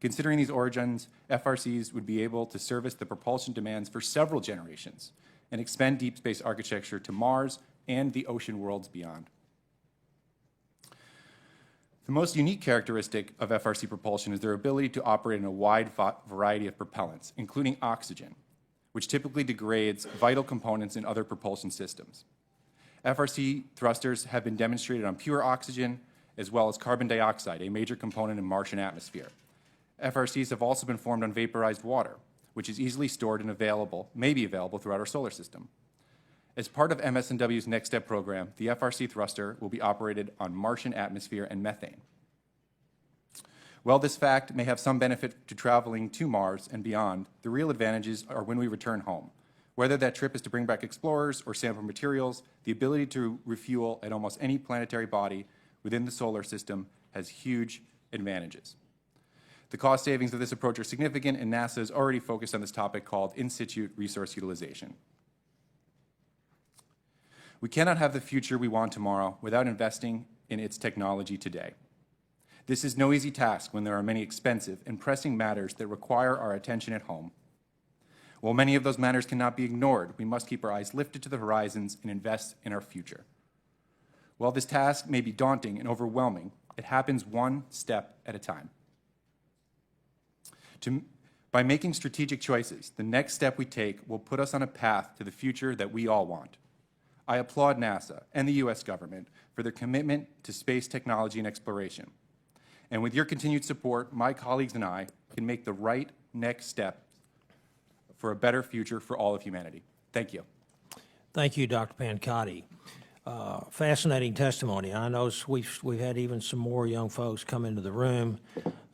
Considering these origins, FRCs would be able to service the propulsion demands for several generations and expand deep space architecture to Mars and the ocean worlds beyond. The most unique characteristic of FRC propulsion is their ability to operate in a wide variety of propellants, including oxygen, which typically degrades vital components in other propulsion systems. FRC thrusters have been demonstrated on pure oxygen as well as carbon dioxide, a major component in Martian atmosphere. FRCs have also been formed on vaporized water, which is easily stored and may be available throughout our solar system. As part of MSNW's Next Step program, the FRC thruster will be operated on Martian atmosphere and methane. While this fact may have some benefit to traveling to Mars and beyond, the real advantages are when we return home. Whether that trip is to bring back explorers or sample materials, the ability to refuel at almost any planetary body within the solar system has huge advantages. The cost savings of this approach are significant, and NASA is already focused on this topic called in situ resource utilization. We cannot have the future we want tomorrow without investing in its technology today. This is no easy task when there are many expensive and pressing matters that require our attention at home. While many of those matters cannot be ignored, we must keep our eyes lifted to the horizons and invest in our future. While this task may be daunting and overwhelming, it happens one step at a time. By making strategic choices, the next step we take will put us on a path to the future that we all want. I applaud NASA and the U.S. government for their commitment to space technology and exploration. And with your continued support, my colleagues and I can make the right next step for a better future for all of humanity. Thank you. Thank you, Dr. Pancotti. Fascinating testimony. I know we've had even some more young folks come into the room.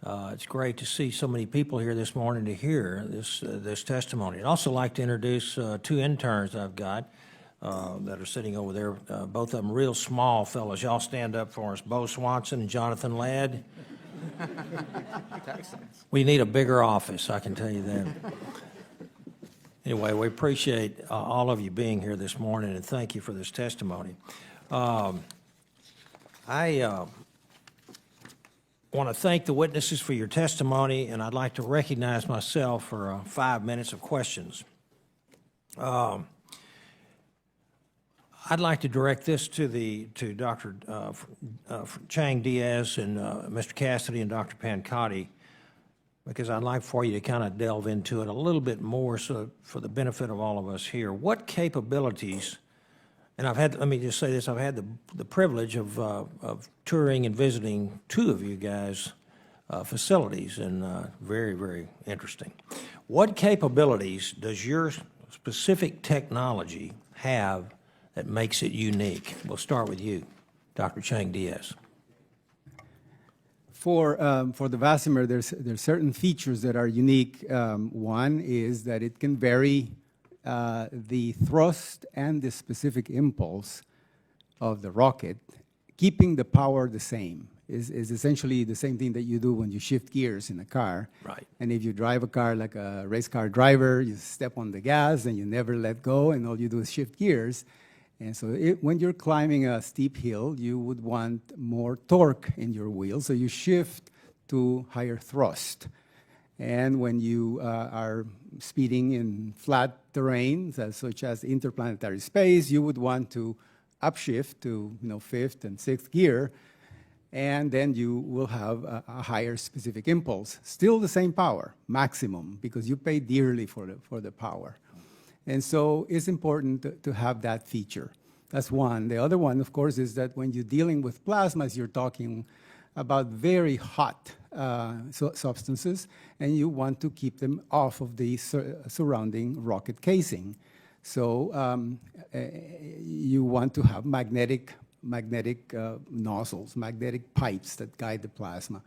It's great to see so many people here this morning to hear this testimony. I'd also like to introduce two interns I've got that are sitting over there, both of them real small fellows. Y'all stand up for us. Bo Swanson and Jonathan Ladd. We need a bigger office, I can tell you that. Anyway, we appreciate all of you being here this morning, and thank you for this testimony. I want to thank the witnesses for your testimony, and I'd like to recognize myself for 5 minutes of questions. I'd like to direct this to Dr. Chang-Diaz and Mr. Cassady and Dr. Pancotti, because I'd like for you to kind of delve into it a little bit more so for the benefit of all of us here. What capabilities, and let me just say this, I've had the privilege of touring and visiting two of you guys' facilities, and very, very interesting. What capabilities does your specific technology have that makes it unique? We'll start with you, Dr. Chang-Diaz. For the Vasimer, there's certain features that are unique. One is that it can vary the thrust and the specific impulse of the rocket, keeping the power the same. Is essentially the same thing that you do when you shift gears in a car. Right. And if you drive a car like a race car driver, you step on the gas and you never let go, and all you do is shift gears. And so when you're climbing a steep hill, you would want more torque in your wheel, so you shift to higher thrust. And when you are speeding in flat terrain, such as interplanetary space, you would want to upshift to fifth and sixth gear, and then you will have a higher specific impulse. Still the same power, maximum, because you pay dearly for the power. And so it's important to have that feature. That's one. The other one, of course, is that when you're dealing with plasmas, you're talking about very hot substances, and you want to keep them off of the surrounding rocket casing. So you want to have magnetic nozzles, magnetic pipes that guide the plasma.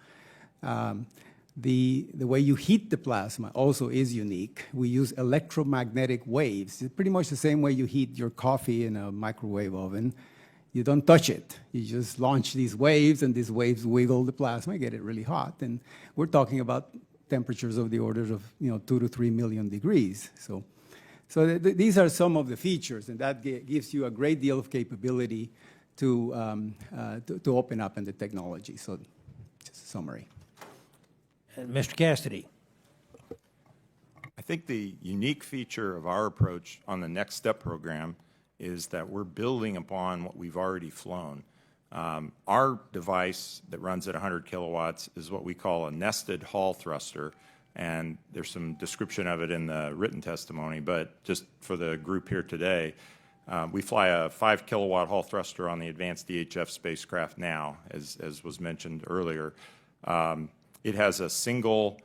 The way you heat the plasma also is unique. We use electromagnetic waves. It's pretty much the same way you heat your coffee in a microwave oven. You don't touch it. You just launch these waves, and these waves wiggle the plasma, get it really hot. And we're talking about temperatures of the orders of 2 to 3 million degrees. So these are some of the features, and that gives you a great deal of capability to open up in the technology. So just a summary. Mr. Cassady. I think the unique feature of our approach on the Next Step program is that we're building upon what we've already flown. Our device that runs at 100 kilowatts is what we call a nested Hall thruster, and there's some description of it in the written testimony, but just for the group here today, we fly a 5 kilowatt Hall thruster on the advanced DHF spacecraft now, as was mentioned earlier. It has a single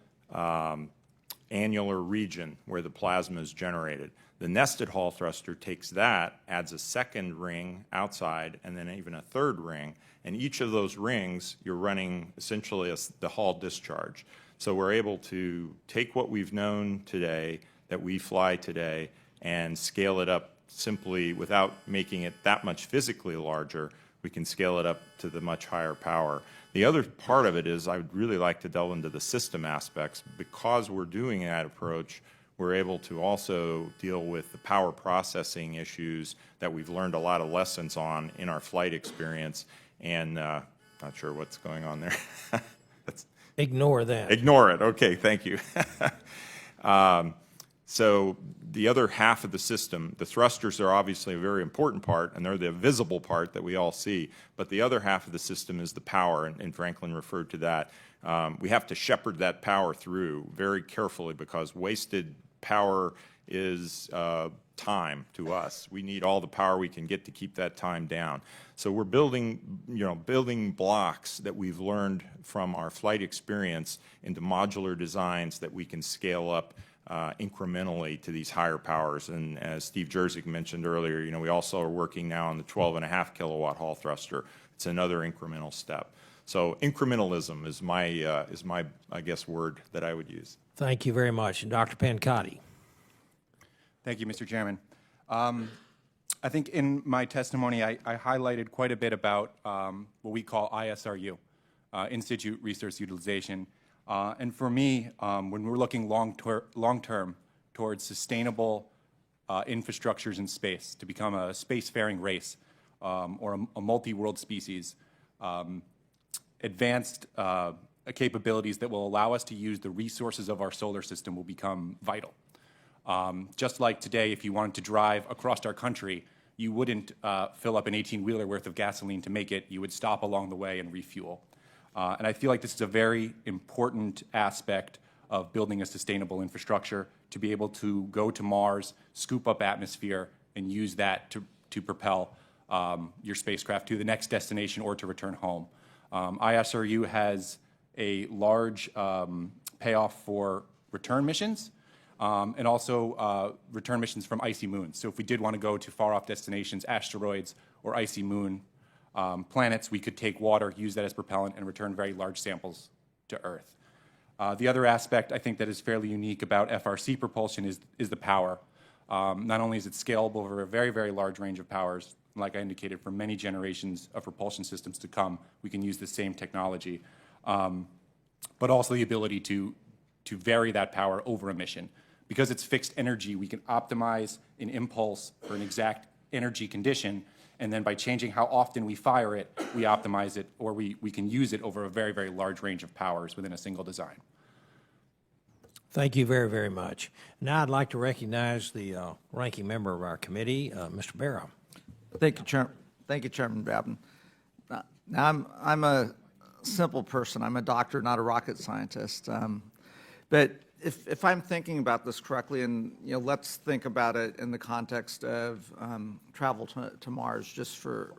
annular region where the plasma is generated. The nested Hall thruster takes that, adds a second ring outside, and then even a third ring. And each of those rings, you're running essentially the Hall discharge. So we're able to take what we've known today, that we fly today, and scale it up simply without making it that much physically larger. We can scale it up to the much higher power. The other part of it is I would really like to delve into the system aspects. Because we're doing that approach, we're able to also deal with the power processing issues that we've learned a lot of lessons on in our flight experience. And not sure what's going on there. Ignore that. Ignore it. Okay, thank you. So the other half of the system, the thrusters are obviously a very important part, and they're the visible part that we all see. But the other half of the system is the power, and Franklin referred to that. We have to shepherd that power through very carefully, because wasted power is time to us. We need all the power we can get to keep that time down. So we're building blocks that we've learned from our flight experience into modular designs that we can scale up incrementally to these higher powers. And as Steve Jurczyk mentioned earlier, we also are working now on the 12.5 kilowatt Hall thruster. It's another incremental step. So incrementalism is my I guess, word that I would use. Thank you very much. And Dr. Pancotti. Thank you, Mr. Chairman. I think in my testimony, I highlighted quite a bit about what we call ISRU, Institute Resource Utilization. And for me, when we're looking long-term towards sustainable infrastructures in space to become a spacefaring race or a multi-world species, advanced capabilities that will allow us to use the resources of our solar system will become vital. Just like today, if you wanted to drive across our country, you wouldn't fill up an 18-wheeler worth of gasoline to make it. You would stop along the way and refuel. And I feel like this is a very important aspect of building a sustainable infrastructure to be able to go to Mars, scoop up atmosphere, and use that to propel your spacecraft to the next destination or to return home. ISRU has a large payoff for return missions, and also return missions from icy moons. So if we did want to go to far-off destinations, asteroids, or icy moon planets, we could take water, use that as propellant, and return very large samples to Earth. The other aspect I think that is fairly unique about FRC propulsion is the power. Not only is it scalable over a very, very large range of powers, like I indicated, for many generations of propulsion systems to come, we can use the same technology, but also the ability to vary that power over a mission. Because it's fixed energy, we can optimize an impulse for an exact energy condition, and then by changing how often we fire it, we optimize it, or we can use it over a very, very large range of powers within a single design. Thank you very, very much. Now I'd like to recognize the ranking member of our committee, Mr. Barra. Thank you, Chairman Babin. Now, I'm a simple person. I'm a doctor, not a rocket scientist. But if I'm thinking about this correctly, and let's think about it in the context of travel to Mars, just for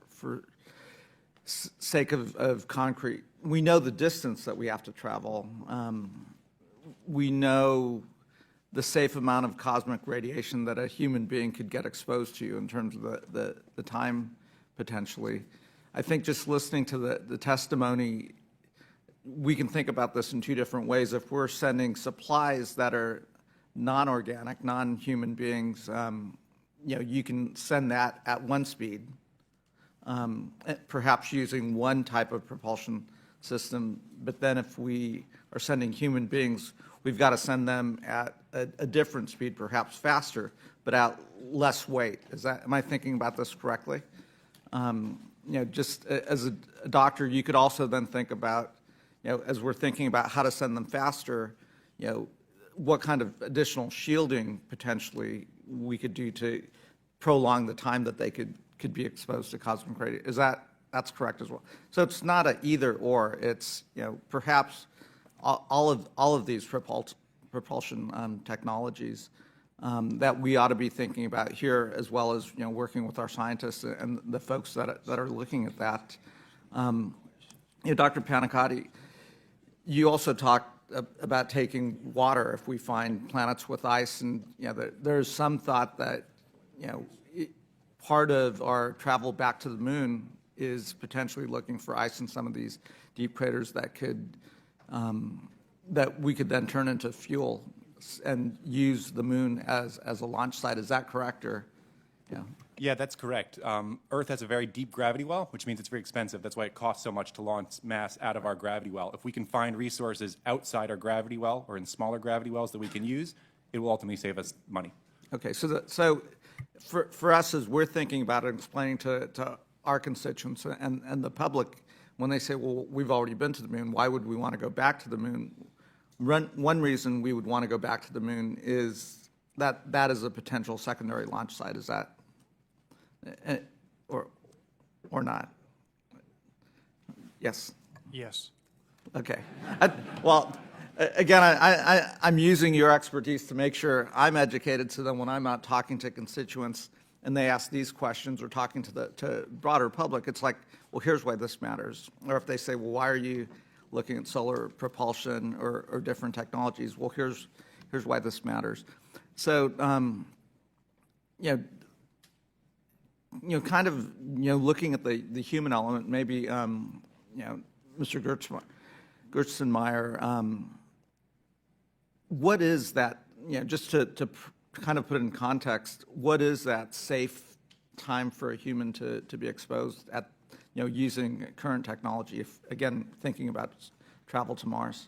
sake of concrete. We know the distance that we have to travel. We know the safe amount of cosmic radiation that a human being could get exposed to in terms of the time potentially. I think just listening to the testimony, we can think about this in two different ways. If we're sending supplies that are non-organic, non-human beings, you can send that at one speed, perhaps using one type of propulsion system. But then if we are sending human beings, we've got to send them at a different speed, perhaps faster, but at less weight. Am I thinking about this correctly? Just as a doctor, you could also then think about, as we're thinking about how to send them faster, what kind of additional shielding potentially we could do to prolong the time that they could be exposed to cosmic radiation. That's correct as well. So it's not an either or. It's perhaps all of these propulsion technologies that we ought to be thinking about here, as well as working with our scientists and the folks that are looking at that. Dr. Pancotti, you also talked about taking water if we find planets with ice, and there's some thought that part of our travel back to the moon is potentially looking for ice in some of these deep craters that could that we could then turn into fuel and use the moon as a launch site. Is that correct? Or Yeah, that's correct. Earth has a very deep gravity well, which means it's very expensive. That's why it costs so much to launch mass out of our gravity well. If we can find resources outside our gravity well or in smaller gravity wells that we can use, it will ultimately save us money. Okay, so for us, as we're thinking about it and explaining to our constituents and the public, when they say, well, we've already been to the moon, why would we want to go back to the moon? One reason we would want to go back to the moon is that is a potential secondary launch site. Is that or not? Yes. Yes. Okay. Well, again, I'm using your expertise to make sure I'm educated, so that when I'm out talking to constituents and they ask these questions or talking to the broader public, it's like, well, here's why this matters. Or if they say, well, why are you looking at solar propulsion or different technologies? Well, here's why this matters. So, kind of, looking at the human element, maybe, Mr. Gerstenmaier, what is that, just to kind of put in context, what is that safe time for a human to be exposed at, using current technology, if, again, thinking about travel to Mars?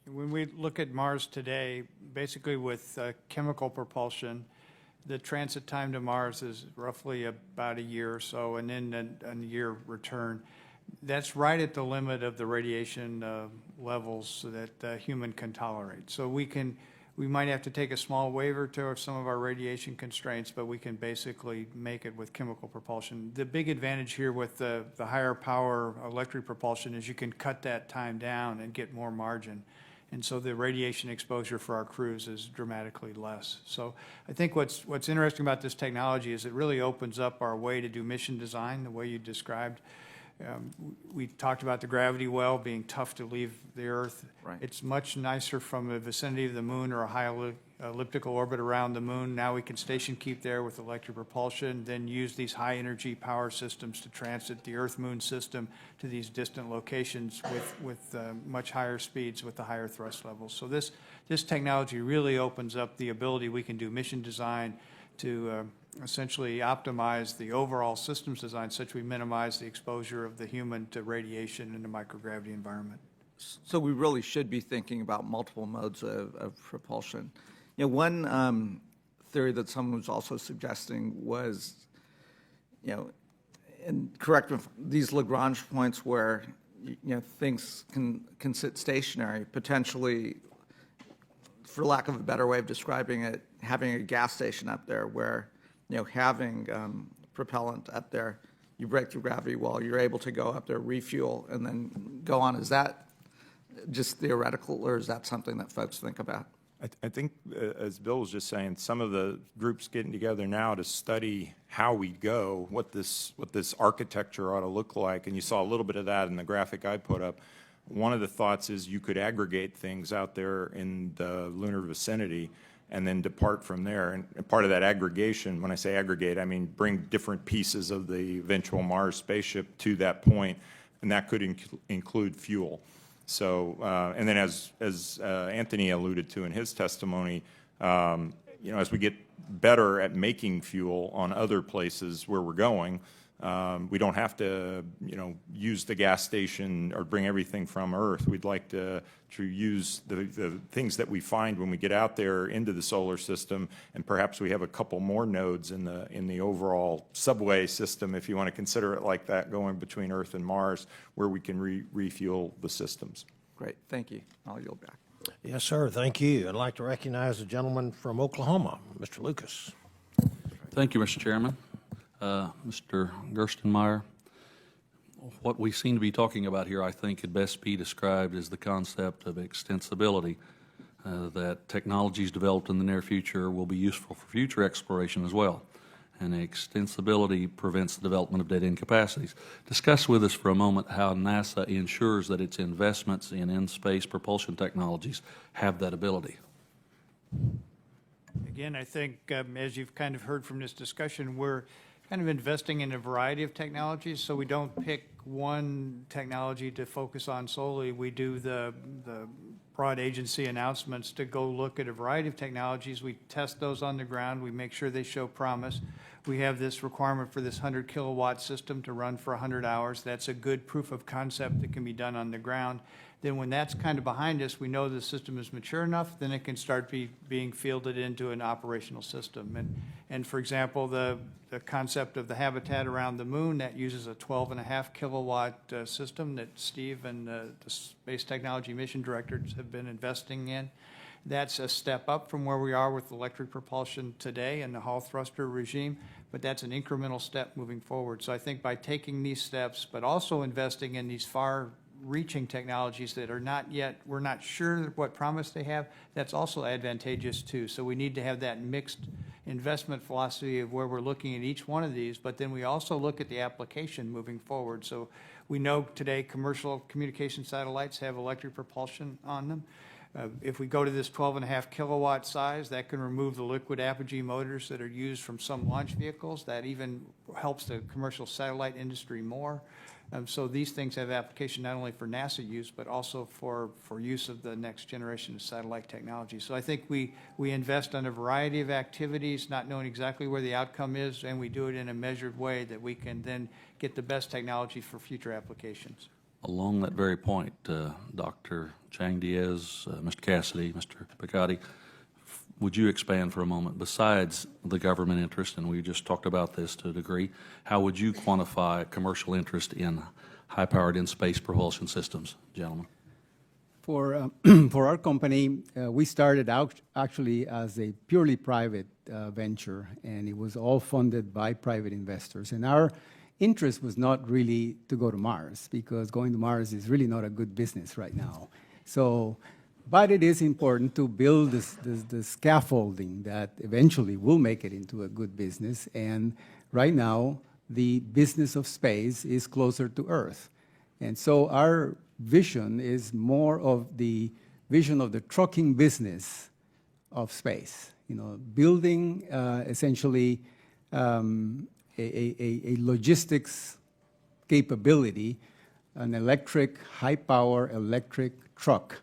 When we look at Mars today, basically with chemical propulsion, the transit time to Mars is roughly about a year or so, and then a year return. That's right at the limit of the radiation levels that a human can tolerate. So we might have to take a small waiver to some of our radiation constraints, but we can basically make it with chemical propulsion. The big advantage here with the higher power electric propulsion is you can cut that time down and get more margin. And so the radiation exposure for our crews is dramatically less. So I think what's interesting about this technology is it really opens up our way to do mission design, the way you described. We talked about the gravity well being tough to leave the Earth. Right. It's much nicer from the vicinity of the moon or a high elliptical orbit around the moon. Now we can station keep there with electric propulsion, then use these high energy power systems to transit the Earth-Moon system to these distant locations with much higher speeds with the higher thrust levels. So this technology really opens up the ability we can do mission design to essentially optimize the overall systems design such we minimize the exposure of the human to radiation in the microgravity environment. So we really should be thinking about multiple modes of propulsion. One theory that someone was also suggesting was, and correct me if these Lagrange points where things can sit stationary, potentially, for lack of a better way of describing it, having a gas station up there where having propellant up there, you break through gravity well, you're able to go up there, refuel, and then go on. Is that just theoretical, or is that something that folks think about? I think, as Bill was just saying, some of the groups getting together now to study how we go, what this architecture ought to look like, and you saw a little bit of that in the graphic I put up. One of the thoughts is you could aggregate things out there in the lunar vicinity and then depart from there. And part of that aggregation, when I say aggregate, I mean bring different pieces of the eventual Mars spaceship to that point, and that could include fuel. So, and then as Anthony alluded to in his testimony, as we get better at making fuel on other places where we're going, we don't have to, use the gas station or bring everything from Earth. We'd like to use the things that we find when we get out there into the solar system, and perhaps we have a couple more nodes in the overall subway system, if you want to consider it like that, going between Earth and Mars, where we can refuel the systems. Great, thank you. I'll yield back. Yes, sir. Thank you. I'd like to recognize the gentleman from Oklahoma, Mr. Lucas. Thank you, Mr. Chairman. Mr. Gerstenmaier, what we seem to be talking about here, I think, could best be described as the concept of extensibility, that technologies developed in the near future will be useful for future exploration as well. And extensibility prevents the development of dead-end capacities. Discuss with us for a moment how NASA ensures that its investments in-space propulsion technologies have that ability. Again, I think, as you've kind of heard from this discussion, we're kind of investing in a variety of technologies, so we don't pick one technology to focus on solely. We do the broad agency announcements to go look at a variety of technologies. We test those on the ground. We make sure they show promise. We have this requirement for this 100 kilowatt system to run for 100 hours. That's a good proof of concept that can be done on the ground. Then when that's kind of behind us, we know the system is mature enough, then it can start being fielded into an operational system. And for example, the concept of the habitat around the moon, that uses a 12.5 kilowatt system that Steve and the Space Technology Mission Directors have been investing in. That's a step up from where we are with electric propulsion today in the Hall thruster regime, but that's an incremental step moving forward. So I think by taking these steps, but also investing in these far-reaching technologies that are not yet, we're not sure what promise they have, that's also advantageous too. So we need to have that mixed investment philosophy of where we're looking at each one of these, but then we also look at the application moving forward. So we know today commercial communication satellites have electric propulsion on them. If we go to this 12.5 kilowatt size, that can remove the liquid apogee motors that are used from some launch vehicles. That even helps the commercial satellite industry more. So these things have application not only for NASA use, but also for use of the next generation of satellite technology. So I think we invest in a variety of activities, not knowing exactly where the outcome is, and we do it in a measured way that we can then get the best technology for future applications. Along that very point, Dr. Chang-Diaz, Mr. Cassady, Mr. Pancotti, would you expand for a moment? Besides the government interest, and we just talked about this to a degree, how would you quantify commercial interest in high-powered in-space propulsion systems, gentlemen? For our company, we started out actually as a purely private venture, and it was all funded by private investors. And our interest was not really to go to Mars, because going to Mars is really not a good business right now. So, but it is important to build the scaffolding that eventually will make it into a good business. And right now, the business of space is closer to Earth. And so our vision is more of the vision of the trucking business of space. You know, building essentially a logistics capability, an electric, high-power electric truck.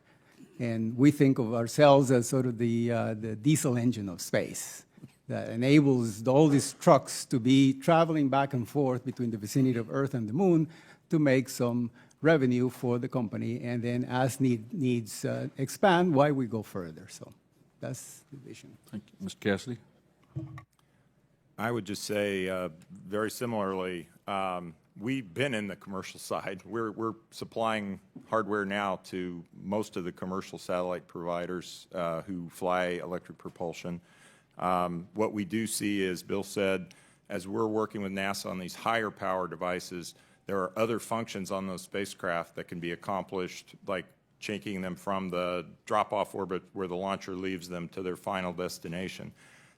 And we think of ourselves as sort of the diesel engine of space that enables all these trucks to be traveling back and forth between the vicinity of Earth and the Moon to make some revenue for the company. And then as needs expand, why we go further. So that's the vision. Thank you. Mr. Cassady? I would just say very similarly, we've been in the commercial side. We're supplying hardware now to most of the commercial satellite providers who fly electric propulsion. What we do see, as Bill said, as we're working with NASA on these higher power devices, there are other functions on those spacecraft that can be accomplished, like taking them from the drop-off orbit where the launcher leaves them to their final destination.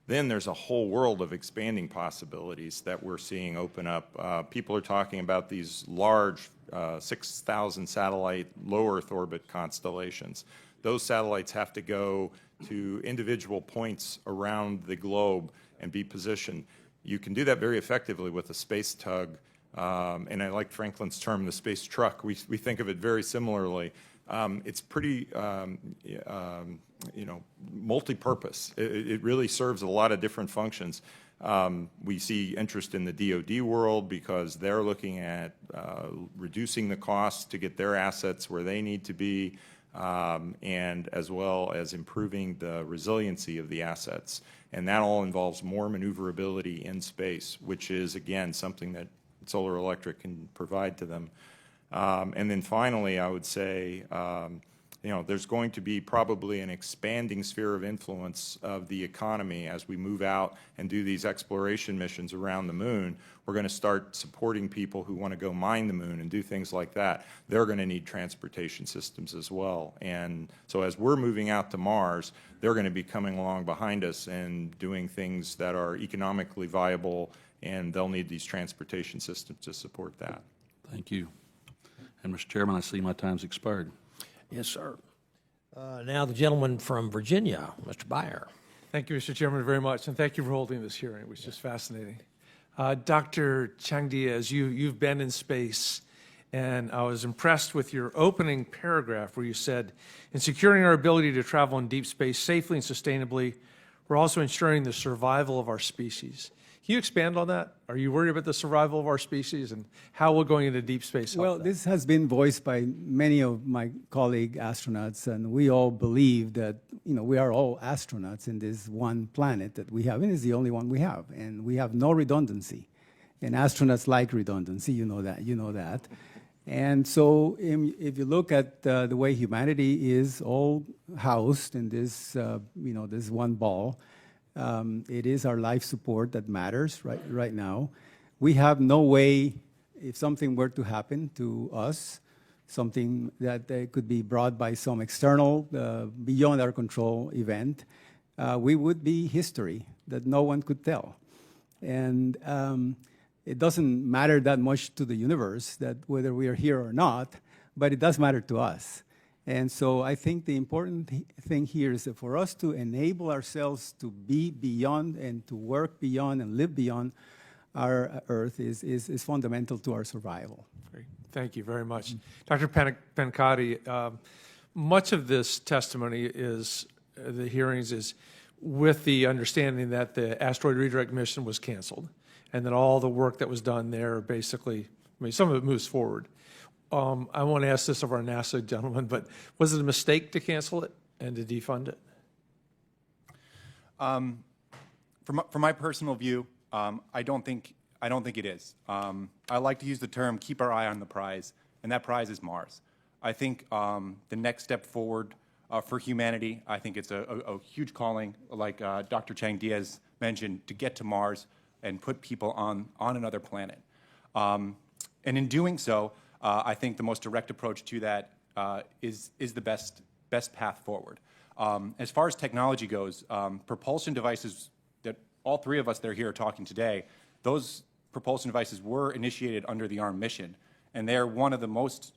Then there's a whole world of expanding possibilities that we're seeing open up. People are talking about these large 6,000 satellite low Earth orbit constellations. Those satellites have to go to individual points around the globe and be positioned. You can do that very effectively with a space tug, and I like Franklin's term, the space truck. We think of it very similarly. It's pretty, you know, multi-purpose. It really serves a lot of different functions. We see interest in the DoD world because they're looking at reducing the costs to get their assets where they need to be, and as well as improving the resiliency of the assets. And that all involves more maneuverability in space, which is, again, something that solar electric can provide to them. And then finally, I would say, you know, there's going to be probably an expanding sphere of influence of the economy as we move out and do these exploration missions around the moon. We're going to start supporting people who want to go mine the moon and do things like that. They're going to need transportation systems as well. And so as we're moving out to Mars, they're going to be coming along behind us and doing things that are economically viable, and they'll need these transportation systems to support that. Thank you. And, Mr. Chairman, I see my time's expired. Yes, sir. Now the gentleman from Virginia, Mr. Byer. Thank you, Mr. Chairman, very much, and thank you for holding this hearing. It was just fascinating. Dr. Chang-Diaz, you've been in space, and I was impressed with your opening paragraph where you said, in securing our ability to travel in deep space safely and sustainably, we're also ensuring the survival of our species. Can you expand on that? Are you worried about the survival of our species, and how will going into deep space help Well, that? this has been voiced by many of my colleague astronauts, and we all believe that, you know, we are all astronauts in this one planet that we have, and it's the only one we have, and we have no redundancy. And astronauts like redundancy, you know that. And so if you look at the way humanity is all housed in this, you know, this one ball, it is our life support that matters right now. We have no way, if something were to happen to us, something that could be brought by some external, beyond our control event, we would be history that no one could tell. And it doesn't matter that much to the universe that whether we are here or not, but it does matter to us. And so I think the important thing here is that for us to enable ourselves to be beyond and to work beyond and live beyond our Earth is fundamental to our survival. Great. Thank you very much. Dr. Pancotti, much of this testimony is, the hearings is with the understanding that the asteroid redirect mission was canceled and that all the work that was done there basically, I mean, some of it moves forward. I want to ask this of our NASA gentlemen, but was it a mistake to cancel it and to defund it? From my personal view, I don't think it is. I like to use the term "keep our eye on the prize," and that prize is Mars. I think the next step forward for humanity, I think it's a huge calling, like Dr. Chang-Diaz mentioned, to get to Mars and put people on another planet. And in doing so, I think the most direct approach to that is the best path forward. As far as technology goes, propulsion devices that all three of us that are here talking today, those propulsion devices were initiated under the ARM mission, and they're one of the most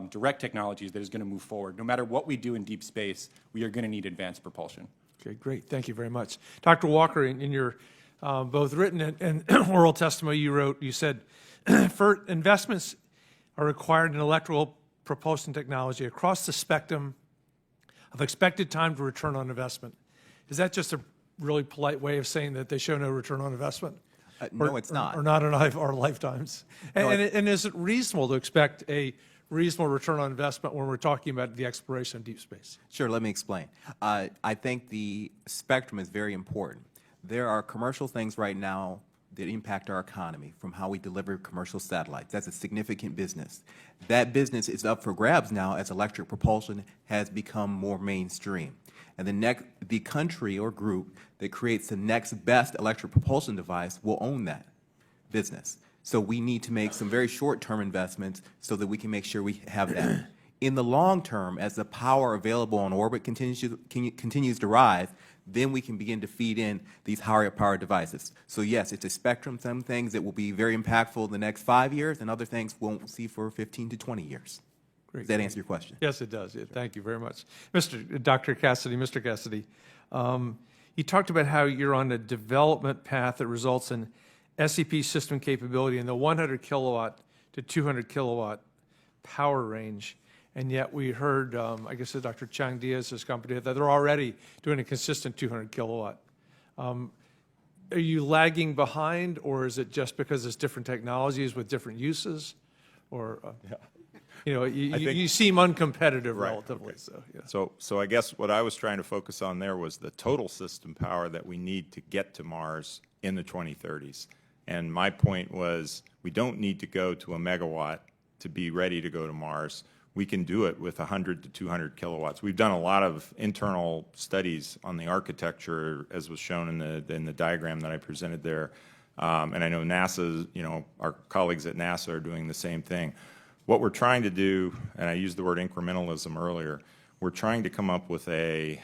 direct technologies that is going to move forward. No matter what we do in deep space, we are going to need advanced propulsion. Okay, great. Thank you very much. Dr. Walker, in your both written and oral testimony you said, for investments are required in electrical propulsion technology across the spectrum of expected time to return on investment. Is that just a really polite way of saying that they show no return on investment? No, it's not. Or not in our lifetimes? And is it reasonable to expect a reasonable return on investment when we're talking about the exploration of deep space? Sure, let me explain. I think the spectrum is very important. There are commercial things right now that impact our economy, from how we deliver commercial satellites. That's a significant business. That business is up for grabs now as electric propulsion has become more mainstream. And the country or group that creates the next best electric propulsion device will own that business. So we need to make some very short-term investments so that we can make sure we have that. In the long term, as the power available on orbit continues to rise, then we can begin to feed in these higher power devices. So yes, it's a spectrum. Some things that will be very impactful in the next 5 years, and other things won't see for 15 to 20 years. Great. Does that answer your question? Yes, it does. Yeah, thank you very much. Dr. Cassady, Mr. Cassady, you talked about how you're on a development path that results in SEP system capability in the 100 kilowatt to 200 kilowatt power range. And yet we heard, I guess, Dr. Chang-Diaz's company, that they're already doing a consistent 200 kilowatt. Are you lagging behind, or is it just because it's different technologies with different uses? Or, you know, you seem uncompetitive relatively. Okay. So, yeah. So I guess what I was trying to focus on there was the total system power that we need to get to Mars in the 2030s. And my point was, we don't need to go to a megawatt to be ready to go to Mars. We can do it with 100 to 200 kilowatts. We've done a lot of internal studies on the architecture, as was shown in the diagram that I presented there. And I know NASA, you know, our colleagues at NASA are doing the same thing. What we're trying to do, and I used the word incrementalism earlier, we're trying to come up with a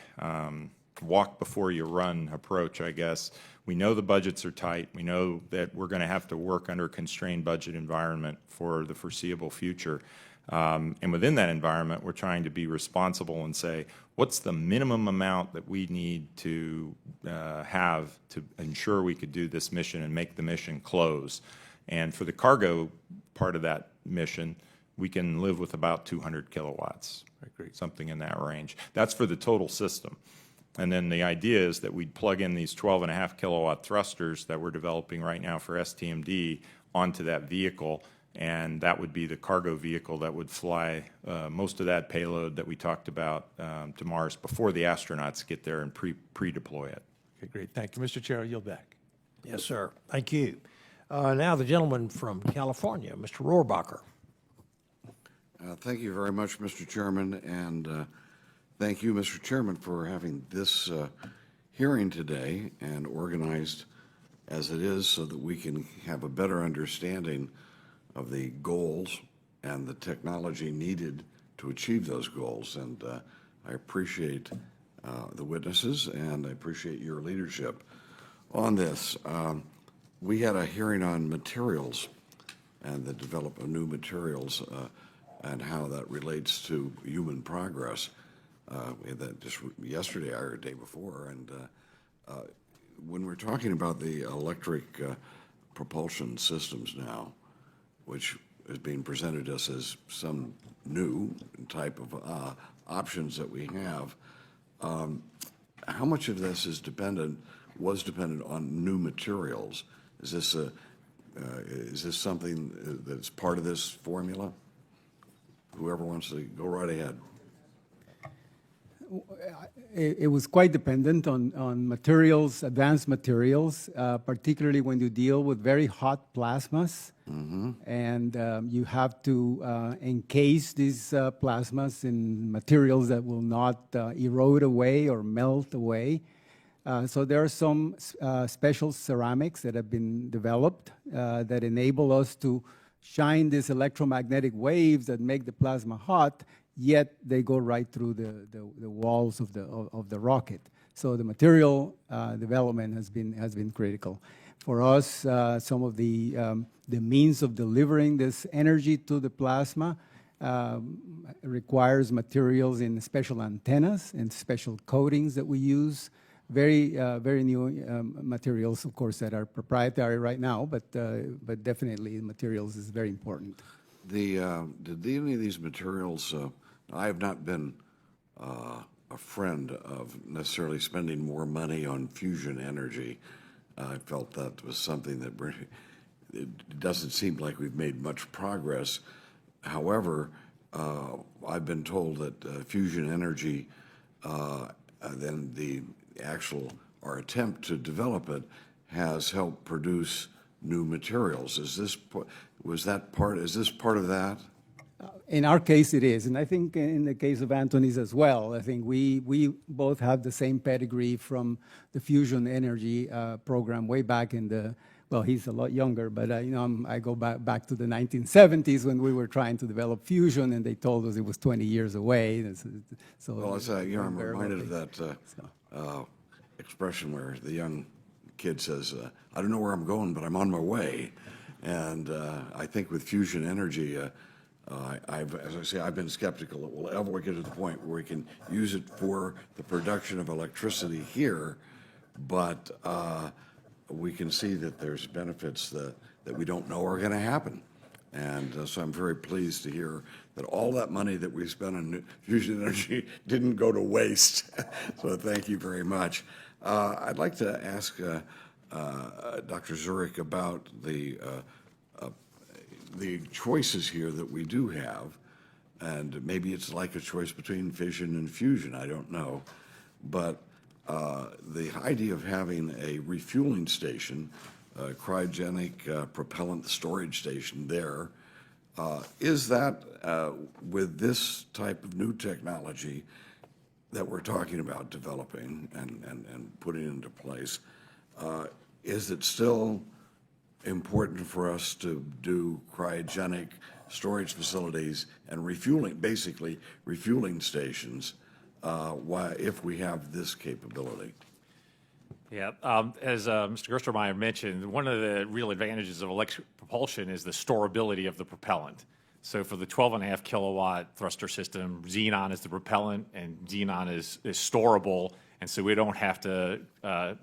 walk before you run approach, I guess. We know the budgets are tight. We know that we're going to have to work under a constrained budget environment for the foreseeable future. And within that environment, we're trying to be responsible and say, what's the minimum amount that we need to have to ensure we could do this mission and make the mission close? And for the cargo part of that mission, we can live with about 200 kilowatts, something in that range. That's for the total system. And then the idea is that we'd plug in these 12.5 kilowatt thrusters that we're developing right now for STMD onto that vehicle, and that would be the cargo vehicle that would fly most of that payload that we talked about to Mars before the astronauts get there and pre-deploy it. Okay, great. Thank you. Mr. Chair, I yield back. Yes, sir. Thank you. Now the gentleman from California, Mr. Rohrbacher. Thank you very much, Mr. Chairman, and thank you, Mr. Chairman, for having this hearing today and organized as it is so that we can have a better understanding of the goals and the technology needed to achieve those goals. And I appreciate the witnesses, and I appreciate your leadership on this. We had a hearing on materials and the development of new materials and how that relates to human progress. We had that just yesterday or the day before. And when we're talking about the electric propulsion systems now, which is being presented to us as some new type of options that we have. How much of this was dependent on new materials? Is this something that's part of this formula? Whoever wants to go right ahead. It was quite dependent on materials, advanced materials, particularly when you deal with very hot plasmas. And you have to encase these plasmas in materials that will not erode away or melt away. So there are some special ceramics that have been developed that enable us to shine these electromagnetic waves that make the plasma hot, yet they go right through the walls of the rocket. So the material development has been critical. For us, some of the means of delivering this energy to the plasma requires materials in special antennas and special coatings that we use. Very new materials, of course, that are proprietary right now, but definitely materials is very important. Did any of these materials? I have not been a friend of necessarily spending more money on fusion energy. I felt that was something that it doesn't seem like we've made much progress. However, I've been told that fusion energy, then our attempt to develop it has helped produce new materials. Is this part of that? In our case, it is, and I think in the case of Anthony's as well. I think we both have the same pedigree from the fusion energy program way back in the. Well, he's a lot younger, but I go back to the 1970s when we were trying to develop fusion, and they told us it was 20 years away. So I'm reminded of that expression where the young kid says, "I don't know where I'm going, but I'm on my way." And I think with fusion energy, as I say, I've been skeptical that we'll ever get to the point where we can use it for the production of electricity here, but we can see that there's benefits that we don't know are going to happen. And so I'm very pleased to hear that all that money that we spent on fusion energy didn't go to waste. So thank you very much. I'd like to ask Dr. Jurczyk about the choices here that we do have, and maybe it's like a choice between fission and fusion, I don't know. But the idea of having a refueling station, cryogenic propellant storage station there, is that with this type of new technology that we're talking about developing and putting into place, is it still important for us to do cryogenic storage facilities and basically refueling stations, if we have this capability? Yeah, as Mr. Gerstenmaier mentioned, one of the real advantages of electric propulsion is the storability of the propellant. So for the 12.5 kilowatt thruster system, xenon is the propellant, and xenon is storable, and so we don't have to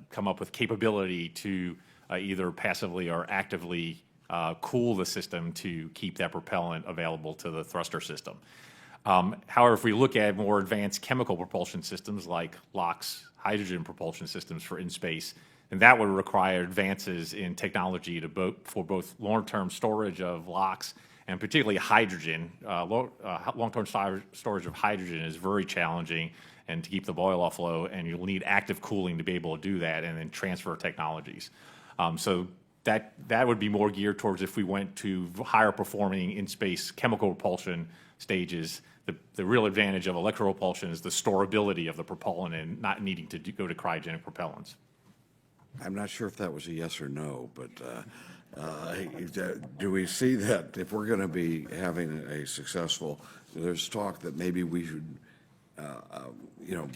come up with capability to either passively or actively cool the system to keep that propellant available to the thruster system. However, if we look at more advanced chemical propulsion systems like LOX hydrogen propulsion systems for in-space, then that would require advances in technology for both long-term storage of LOX and particularly hydrogen. Long-term storage of hydrogen is very challenging and to keep the boil-off low, and you'll need active cooling to be able to do that, and then transfer technologies. So that would be more geared towards if we went to higher performing in-space chemical propulsion stages. The real advantage of electropropulsion is the storability of the propellant and not needing to go to cryogenic propellants. I'm not sure if that was a yes or no, but do we see that if we're going to be having a successful, there's talk that maybe we should, you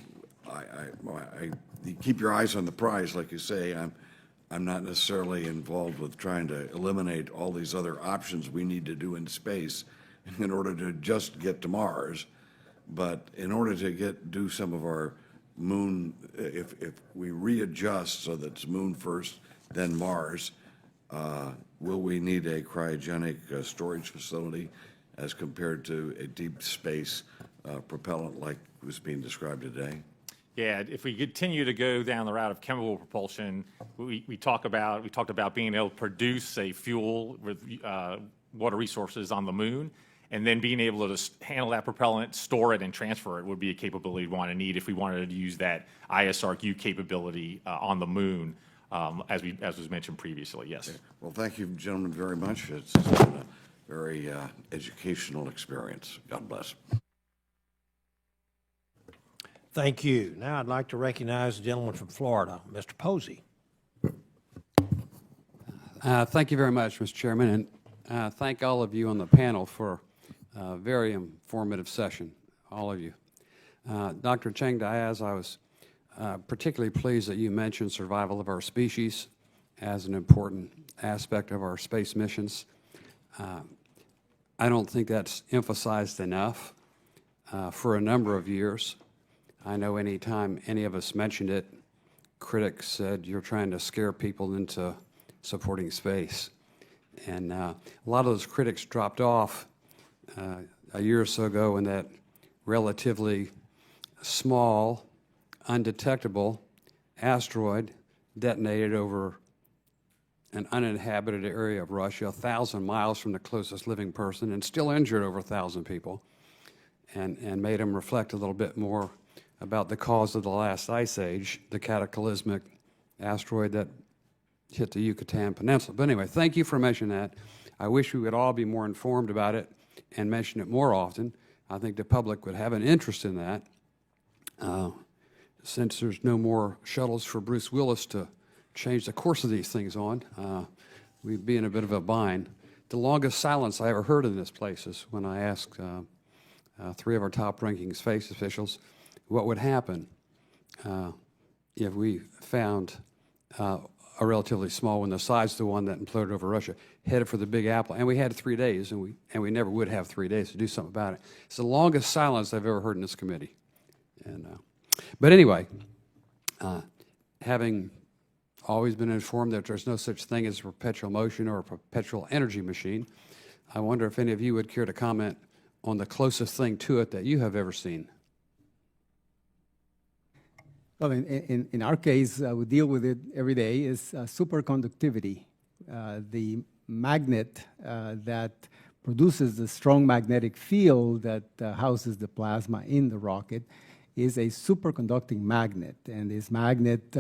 keep your eyes on the prize, like you say. I'm not necessarily involved with trying to eliminate all these other options we need to do in space in order to just get to Mars. But in order to do some of our moon, if we readjust so that it's moon first, then Mars, Will we need a cryogenic storage facility as compared to a deep space propellant like was being described today? Yeah, if we continue to go down the route of chemical propulsion, we talked about being able to produce a fuel with water resources on the moon, and then being able to handle that propellant, store it, and transfer it would be a capability we'd want to need if we wanted to use that ISRQ capability on the moon, as was mentioned previously. Yes. Okay. Well, thank you, gentlemen, very much. It's been a very educational experience. God bless. Thank you. Now I'd like to recognize the gentleman from Florida, Mr. Posey. Thank you very much, Mr. Chairman, and thank all of you on the panel for a very informative session, all of you. Dr. Chang-Diaz, I was particularly pleased that you mentioned survival of our species as an important aspect of our space missions. I don't think that's emphasized enough for a number of years. I know any time any of us mentioned it, critics said you're trying to scare people into supporting space. And a lot of those critics dropped off a year or so ago when that relatively small, undetectable asteroid detonated over an uninhabited area of Russia, 1,000 miles from the closest living person, and still injured over 1,000 people, and made them reflect a little bit more about the cause of the last ice age, the cataclysmic asteroid that hit the Yucatan Peninsula. But anyway, thank you for mentioning that. I wish we would all be more informed about it and mention it more often. I think the public would have an interest in that. Since there's no more shuttles for Bruce Willis to change the course of these things on, we'd be in a bit of a bind. The longest silence I ever heard in this place is when I asked three of our top-ranking space officials what would happen if we found a relatively small one, the size of the one that imploded over Russia, headed for the Big Apple. And we had 3 days, and we never would have 3 days to do something about it. It's the longest silence I've ever heard in this committee. But anyway, having always been informed that there's no such thing as a perpetual motion or a perpetual energy machine, I wonder if any of you would care to comment on the closest thing to it that you have ever seen. Well, in our case, we deal with it every day, is superconductivity. The magnet that produces the strong magnetic field that houses the plasma in the rocket is a superconducting magnet. And this magnet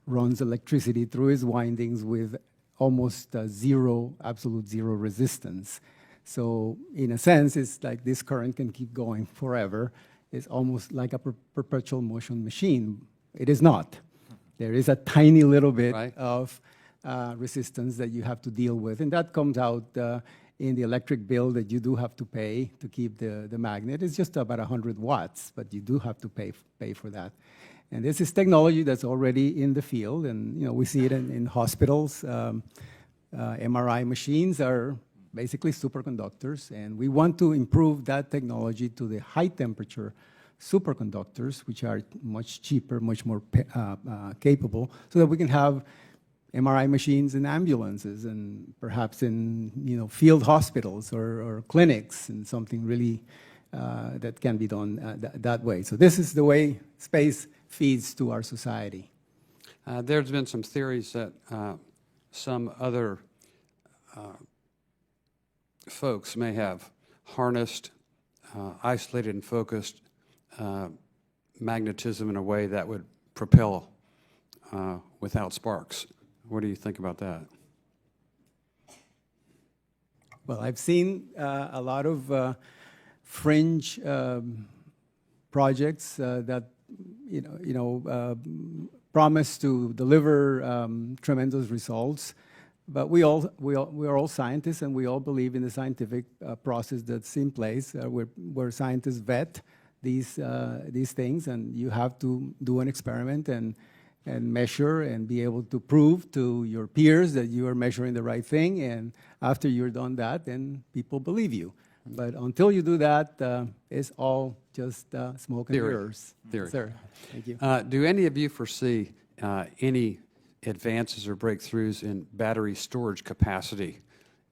runs electricity through its windings with almost absolute zero resistance. So in a sense, it's like this current can keep going forever. It's almost like a perpetual motion machine. It is not. There is a tiny little bit of resistance that you have to deal with, and that comes out in the electric bill that you do have to pay to keep the magnet. It's just about 100 watts, but you do have to pay for that. And this is technology that's already in the field, and we see it in hospitals. MRI machines are basically superconductors, and we want to improve that technology to the high temperature superconductors, which are much cheaper, much more capable, so that we can have MRI machines in ambulances and perhaps in field hospitals or clinics, and something really that can be done that way. So this is the way space feeds to our society. There's been some theories that some other folks may have harnessed, isolated and focused magnetism in a way that would propel without sparks. What do you think about that? Well, I've seen a lot of fringe projects that promise to deliver tremendous results. But we are all scientists, and we all believe in the scientific process that's in place, where scientists vet these things, and you have to do an experiment and measure and be able to prove to your peers that you are measuring the right thing. And after you're done that, then people believe you. But until you do that, it's all just smoke and mirrors. Theory. Sir, thank you. Do any of you foresee any advances or breakthroughs in battery storage capacity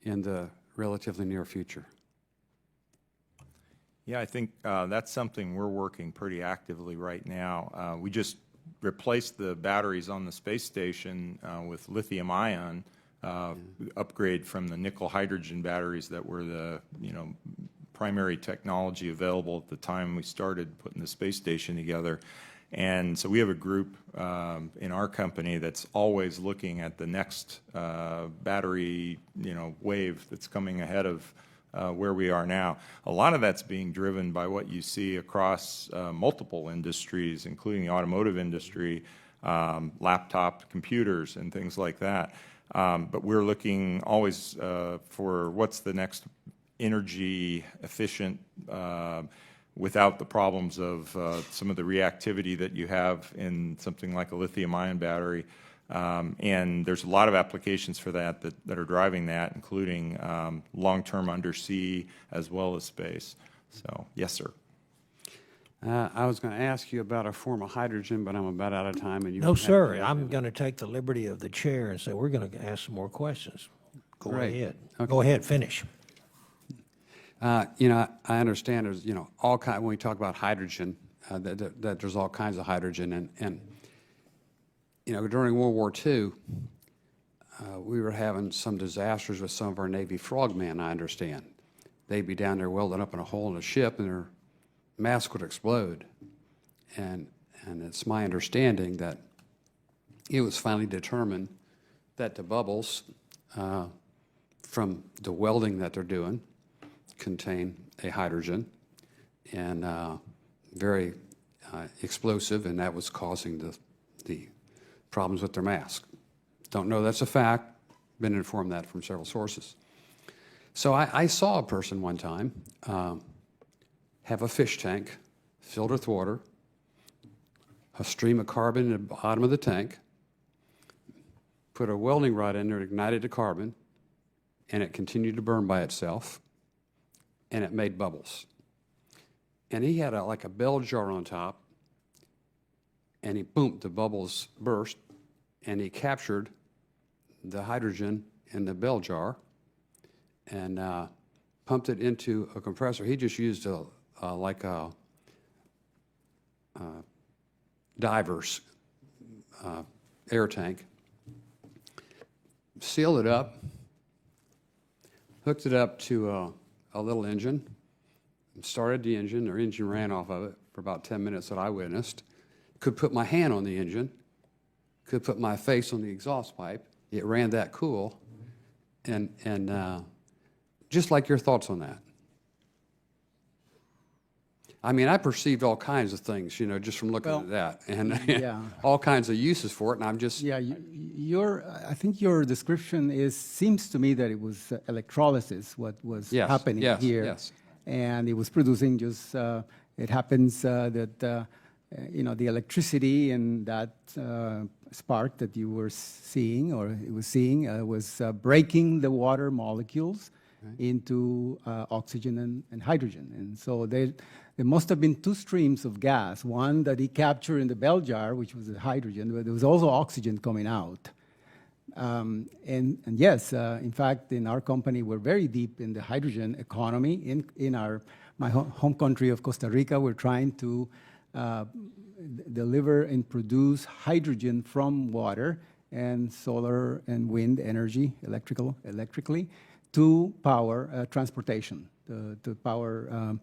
in the relatively near future? Yeah, I think that's something we're working pretty actively right now. We just replaced the batteries on the space station with lithium-ion upgrade from the nickel hydrogen batteries that were the primary technology available at the time we started putting the space station together. And so we have a group in our company that's always looking at the next battery wave that's coming ahead of where we are now. A lot of that's being driven by what you see across multiple industries, including the automotive industry, laptop computers, and things like that. But we're looking always for what's the next energy efficient without the problems of some of the reactivity that you have in something like a lithium-ion battery. And there's a lot of applications for that are driving that, including long-term undersea as well as space. So, yes, sir. I was going to ask you about a form of hydrogen, but I'm about out of time. And you No, sir. I'm going to take the liberty of the chair and say we're going to ask some more questions. Go Great. ahead. Okay. Go ahead. Finish. I understand there's, all kind. When we talk about hydrogen, that there's all kinds of hydrogen, and during World War II, we were having some disasters with some of our Navy frogmen. I understand they'd be down there welding up in a hole in a ship, and their mask would explode, and it's my understanding that it was finally determined that the bubbles from the welding that they're doing contain a hydrogen and very explosive, and that was causing the problems with their mask. Don't know that's a fact. Been informed that from several sources. So I saw a person one time have a fish tank filled with water, a stream of carbon in the bottom of the tank, put a welding rod in there, ignited the carbon, and it continued to burn by itself, and it made bubbles. And he had like a bell jar on top, and he, boom, the bubbles burst, and he captured the hydrogen in the bell jar and pumped it into a compressor. He just used like a diver's air tank, sealed it up, hooked it up to a little engine, started the engine. Their engine ran off of it for about 10 minutes that I witnessed. Could put my hand on the engine, could put my face on the exhaust pipe. It ran that cool. And just like your thoughts on that. I mean, I perceived all kinds of things, just from looking at that, and yeah. all kinds of uses for it. And I'm just I think your description seems to me that it was electrolysis what was happening here, Yes. And it was producing just. It happens that the electricity and that spark that you were seeing or it was seeing was breaking the water molecules into oxygen and hydrogen, and so there must have been two streams of gas, one that he captured in the bell jar, which was the hydrogen, but there was also oxygen coming out. And yes, in fact, in our company, we're very deep in the hydrogen economy. In my home country of Costa Rica, we're trying to deliver and produce hydrogen from water and solar and wind energy, electrically, to power transportation, to power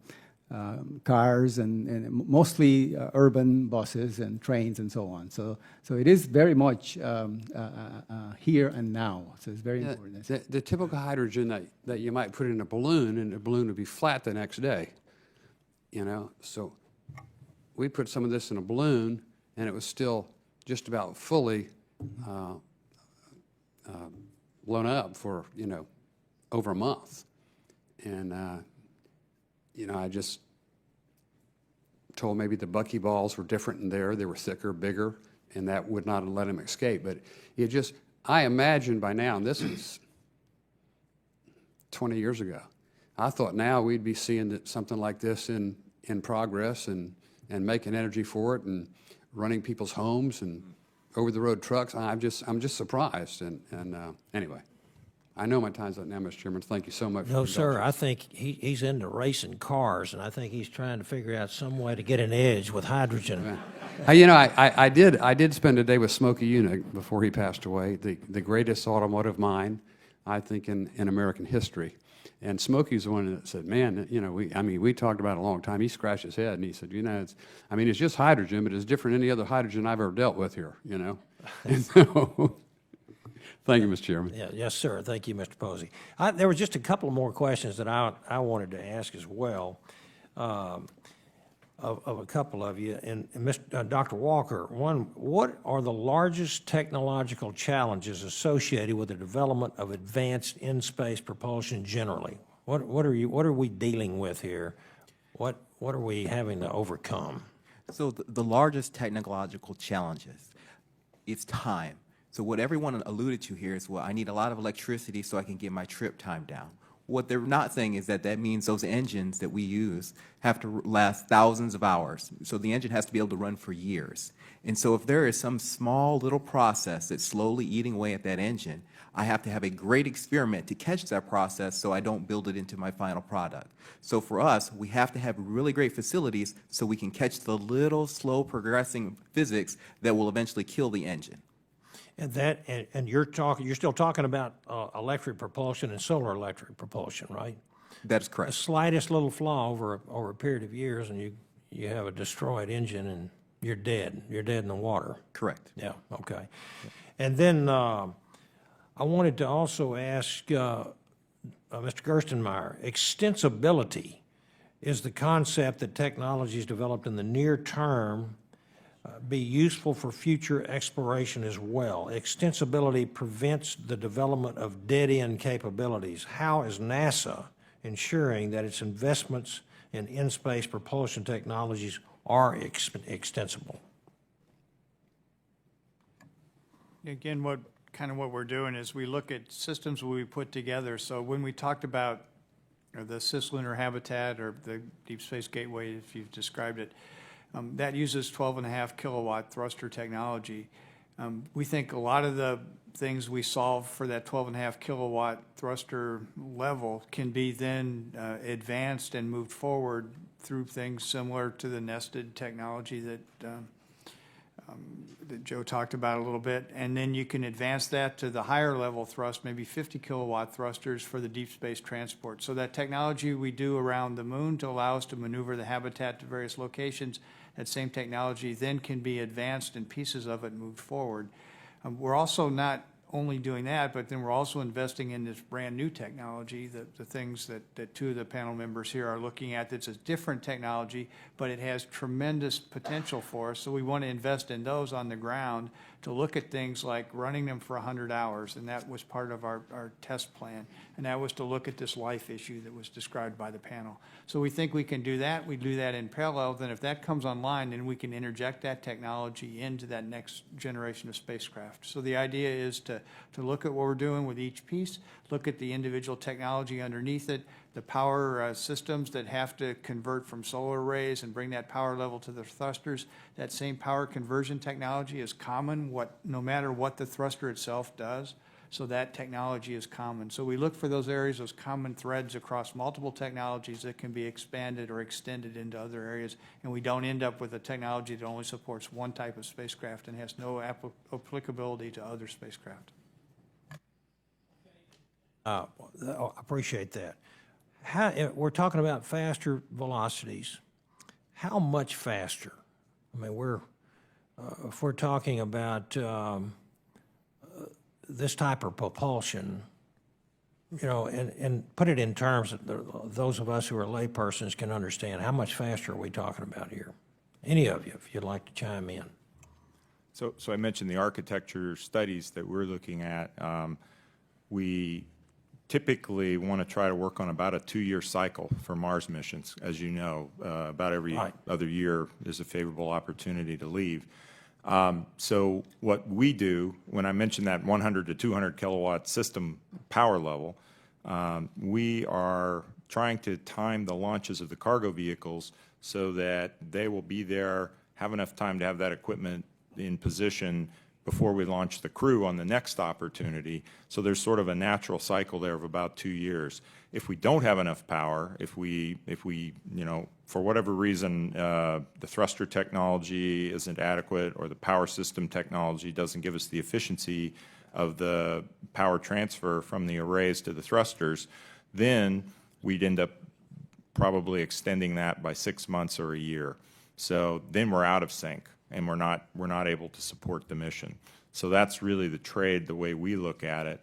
cars and mostly urban buses and trains and so on. So it is very much here and now. So it's very important. The typical hydrogen that you might put in a balloon, and the balloon would be flat the next day. So we put some of this in a balloon, and it was still just about fully blown up for over a month. And I just told maybe the buckyballs were different in there. They were thicker, bigger, and that would not have let him escape. But I imagine by now, and this is 20 years ago, I thought now we'd be seeing something like this in progress and making energy for it and running people's homes and over-the-road trucks. I'm just surprised. And anyway, I know my time's up now, Mr. Chairman. Thank you so much. No, for sir, indulgence. I think he's into racing cars, and I think he's trying to figure out some way to get an edge with hydrogen. You know, I did spend a day with Smokey Yunick before he passed away, the greatest automotive mind, I think, in American history. And Smokey's the one that said, man, you know, we talked about it a long time. He scratched his head and he said, you know, it's just hydrogen, but it's different than any other hydrogen I've ever dealt with here, you know. And so, thank you, Mr. Chairman. Yeah, yes, sir. Thank you, Mr. Posey. There were just a couple more questions that I wanted to ask as well of a couple of you. And Dr. Walker, one, what are the largest technological challenges associated with the development of advanced in-space propulsion generally? What are we dealing with here? What are we having to overcome? So the largest technological challenges, it's time. So what everyone alluded to here is, well, I need a lot of electricity so I can get my trip time down. What they're not saying is that means those engines that we use have to last thousands of hours. So the engine has to be able to run for years. And so if there is some small little process that's slowly eating away at that engine, I have to have a great experiment to catch that process so I don't build it into my final product. So for us, we have to have really great facilities so we can catch the little slow progressing physics that will eventually kill the engine. And you're still talking about electric propulsion and solar electric propulsion, right? That is The correct. slightest little flaw over a period of years, and you have a destroyed engine, and you're dead. You're dead in the water. Correct. Yeah. Okay. And then I wanted to also ask Mr. Gerstenmaier, extensibility is the concept that technologies developed in the near term be useful for future exploration as well. Extensibility prevents the development of dead-end capabilities. How is NASA ensuring that its investments in in-space propulsion technologies are extensible? Again, what we're doing is we look at systems we put together. So when we talked about the cislunar habitat or the Deep Space Gateway, if you've described it, that uses 12.5 kilowatt thruster technology. We think a lot of the things we solve for that 12.5 kilowatt thruster level can be then advanced and moved forward through things similar to the nested technology that Joe talked about a little bit. And then you can advance that to the higher level thrust, maybe 50 kilowatt thrusters for the deep space transport. So that technology we do around the moon to allow us to maneuver the habitat to various locations, that same technology then can be advanced and pieces of it moved forward. We're also not only doing that, but then we're also investing in this brand new technology, the things that two of the panel members here are looking at. That's a different technology, but it has tremendous potential for us. So we want to invest in those on the ground to look at things like running them for 100 hours, and that was part of our test plan. And that was to look at this life issue that was described by the panel. So we think we can do that. We do that in parallel. Then if that comes online, then we can interject that technology into that next generation of spacecraft. So the idea is to look at what we're doing with each piece, look at the individual technology underneath it, the power systems that have to convert from solar arrays and bring that power level to the thrusters. That same power conversion technology is common no matter what the thruster itself does. So that technology is common. So we look for those areas, those common threads across multiple technologies that can be expanded or extended into other areas. And we don't end up with a technology that only supports one type of spacecraft and has no applicability to other spacecraft. I appreciate that. We're talking about faster velocities. How much faster? I mean, if we're talking about this type of propulsion, you know, and put it in terms that those of us who are laypersons can understand, how much faster are we talking about here? Any of you, if you'd like to chime in. So I mentioned the architecture studies that we're looking at. We typically want to try to work on about a 2-year cycle for Mars missions. As you know, about every other year there's a favorable opportunity to leave. So what we do, when I mentioned that 100 to 200 kilowatt system power level, we are trying to time the launches of the cargo vehicles so that they will be there, have enough time to have that equipment in position before we launch the crew on the next opportunity. So there's sort of a natural cycle there of about 2 years. If we don't have enough power, if we for whatever reason, the thruster technology isn't adequate or the power system technology doesn't give us the efficiency of the power transfer from the arrays to the thrusters, then we'd end up probably extending that by 6 months or a year. So then we're out of sync, and we're not able to support the mission. So that's really the trade, the way we look at it.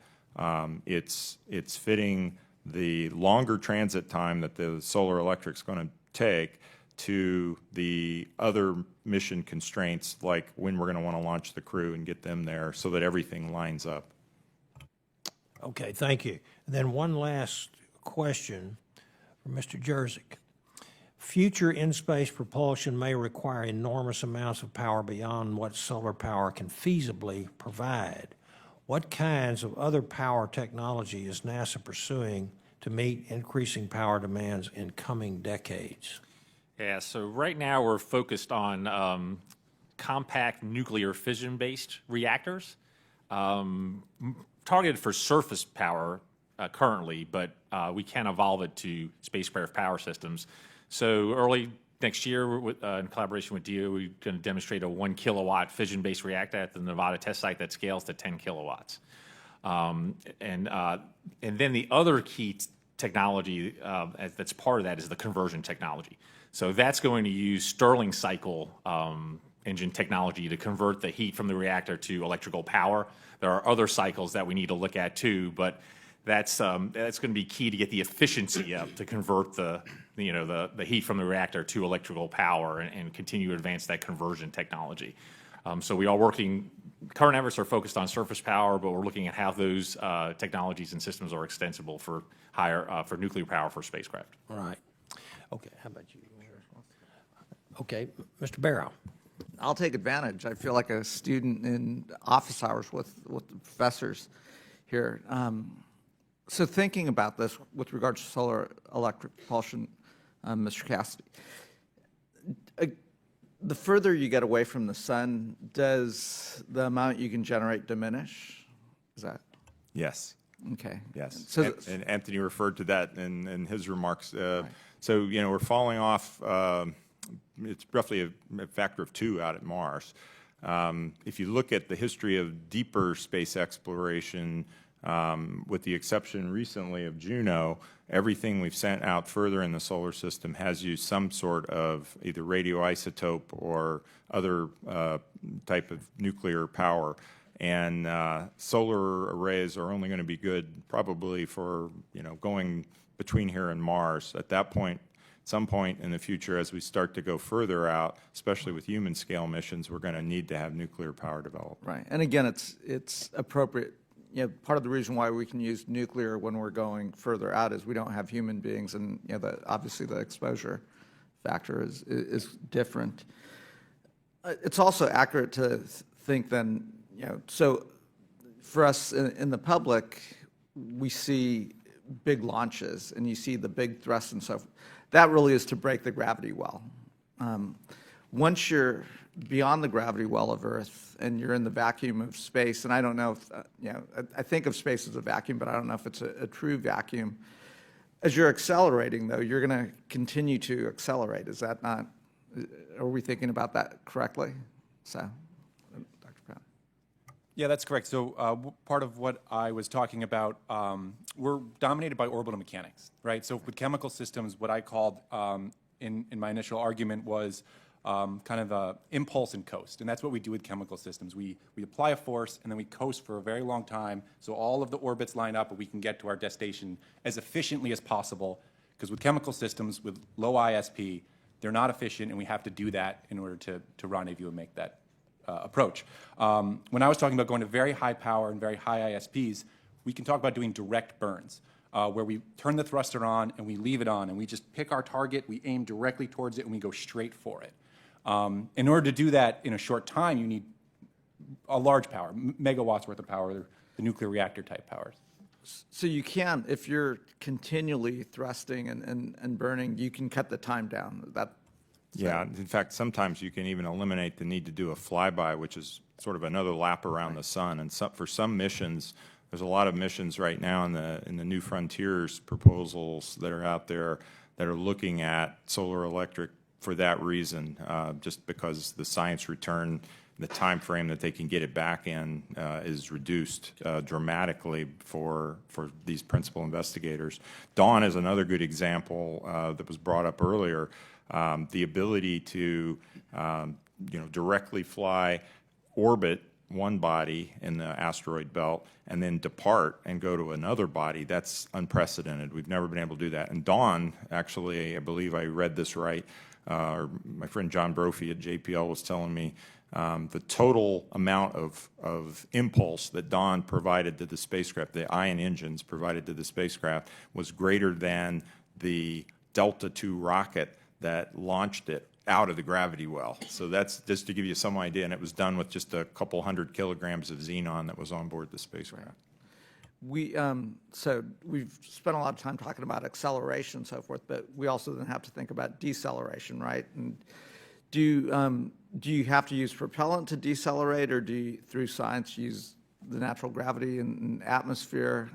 It's fitting the longer transit time that the solar electric's going to take to the other mission constraints, like when we're going to want to launch the crew and get them there so that everything lines up. Okay, thank you. And then one last question for Mr. Jurczyk. Future in-space propulsion may require enormous amounts of power beyond what solar power can feasibly provide. What kinds of other power technology is NASA pursuing to meet increasing power demands in coming decades? Yeah, so right now we're focused on compact nuclear fission-based reactors, targeted for surface power currently, but we can evolve it to spacecraft power systems. So early next year, in collaboration with DOE, we're going to demonstrate a 1 kilowatt fission-based reactor at the Nevada test site that scales to 10 kilowatts. And then the other key technology that's part of that is the conversion technology. So that's going to use Stirling cycle engine technology to convert the heat from the reactor to electrical power. There are other cycles that we need to look at too, but that's going to be key to get the efficiency up to convert the heat from the reactor to electrical power and continue to advance that conversion technology. So we are working. Current efforts are focused on surface power, but we're looking at how those technologies and systems are extensible for for nuclear power for spacecraft. All right. Okay. How about you? Okay, Mr. Barrow. I'll take advantage. I feel like a student in office hours with the professors here. So thinking about this with regards to solar electric propulsion, Mr. Cassady, the further you get away from the sun, does the amount you can generate diminish? Is that? Yes. Okay. Yes. So and Anthony referred to that in his remarks. So, we're falling off, it's roughly a factor of 2 out at Mars. If you look at the history of deeper space exploration, with the exception recently of Juno, everything we've sent out further in the solar system has used some sort of either radioisotope or other type of nuclear power. And solar arrays are only going to be good probably for, going between here and Mars. At that point, some point in the future, as we start to go further out, especially with human scale missions, we're going to need to have nuclear power developed. right. And again, it's appropriate. Part of the reason why we can use nuclear when we're going further out is we don't have human beings, and obviously the exposure factor is different. It's also accurate to think then, so for us in the public, we see big launches and you see the big thrust and so forth. That really is to break the gravity well. Once you're beyond the gravity well of Earth and you're in the vacuum of space, and I don't know if, I think of space as a vacuum, but I don't know if it's a true vacuum. As you're accelerating, though, you're going to continue to accelerate. Is that not, are we thinking about that correctly? So, Dr. Brown. Yeah, that's correct. So part of what I was talking about, we're dominated by orbital mechanics, right? So with chemical systems, what I called in my initial argument was kind of a impulse and coast, and that's what we do with chemical systems. We apply a force, and then we coast for a very long time, so all of the orbits line up, and we can get to our destination as efficiently as possible, because with chemical systems, with low ISP, they're not efficient, and we have to do that in order to rendezvous and make that approach. When I was talking about going to very high power and very high ISPs, we can talk about doing direct burns, where we turn the thruster on and we leave it on, and we just pick our target, we aim directly towards it, and we go straight for it. In order to do that in a short time, you need a large power, megawatts worth of power, the nuclear reactor type powers. So you can, if you're continually thrusting and burning, you can cut the time down. Yeah, in fact, sometimes you can even eliminate the need to do a flyby, which is sort of another lap around the sun. And for some missions, there's a lot of missions right now in the New Frontiers proposals that are out there that are looking at solar electric for that reason, just because the science return, the time frame that they can get it back in is reduced dramatically for these principal investigators. Dawn is another good example that was brought up earlier. The ability to directly fly, orbit one body in the asteroid belt, and then depart and go to another body, that's unprecedented. We've never been able to do that. And Dawn, actually, I believe I read this right, my friend John Brophy at JPL was telling me the total amount of impulse that Dawn provided to the spacecraft, the ion engines provided to the spacecraft, was greater than the Delta II rocket that launched it out of the gravity well. So that's just to give you some idea, and it was done with just a couple 100 kilograms of xenon that was on board the spacecraft. So we've spent a lot of time talking about acceleration and so forth, but we also then have to think about deceleration, right? And do you have to use propellant to decelerate, or do you, through science, use the natural gravity and atmosphere?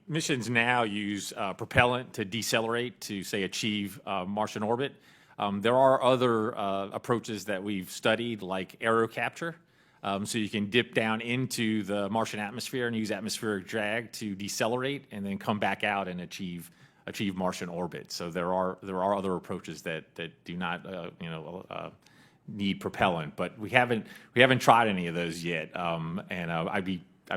Missions now use propellant to decelerate to, say, achieve Martian orbit. There are other approaches that we've studied, like aerocapture. So you can dip down into the Martian atmosphere and use atmospheric drag to decelerate and then come back out and achieve Martian orbit. So there are other approaches that do not need propellant, but we haven't tried any of those yet. And I'd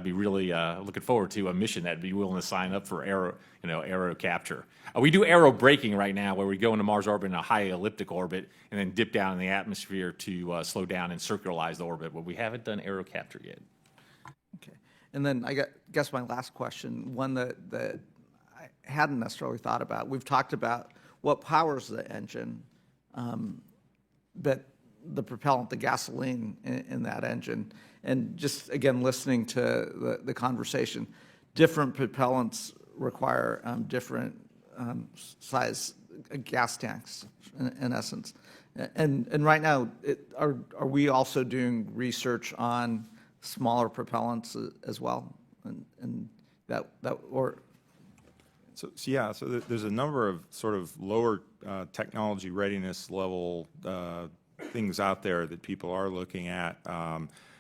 be really looking forward to a mission that'd be willing to sign up for aero capture. We do aero braking right now, where we go into Mars orbit in a high elliptic orbit and then dip down in the atmosphere to slow down and circularize the orbit, but we haven't done aero capture yet. Okay. And then I guess my last question, one that I hadn't necessarily thought about. We've talked about what powers the engine, but the propellant, the gasoline in that engine. And just, again, listening to the conversation, different propellants require different size gas tanks, in essence. And right now, are we also doing research on smaller propellants as well? So there's a number of sort of lower technology readiness level things out there that people are looking at.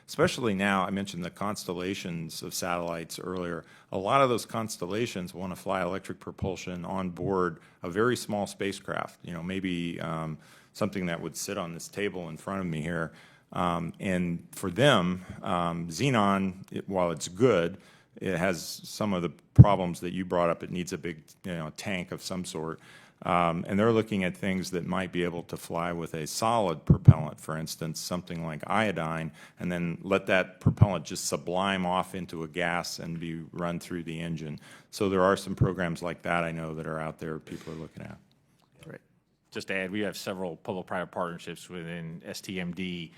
Especially now, I mentioned the constellations of satellites earlier. A lot of those constellations want to fly electric propulsion on board a very small spacecraft, maybe something that would sit on this table in front of me here. And for them, xenon, while it's good, it has some of the problems that you brought up. It needs a big tank of some sort. And they're looking at things that might be able to fly with a solid propellant, for instance, something like iodine, and then let that propellant just sublime off into a gas and be run through the engine. So there are some programs like that I know that are out there people are looking at. Great. Just to add, we have several public-private partnerships within STMD,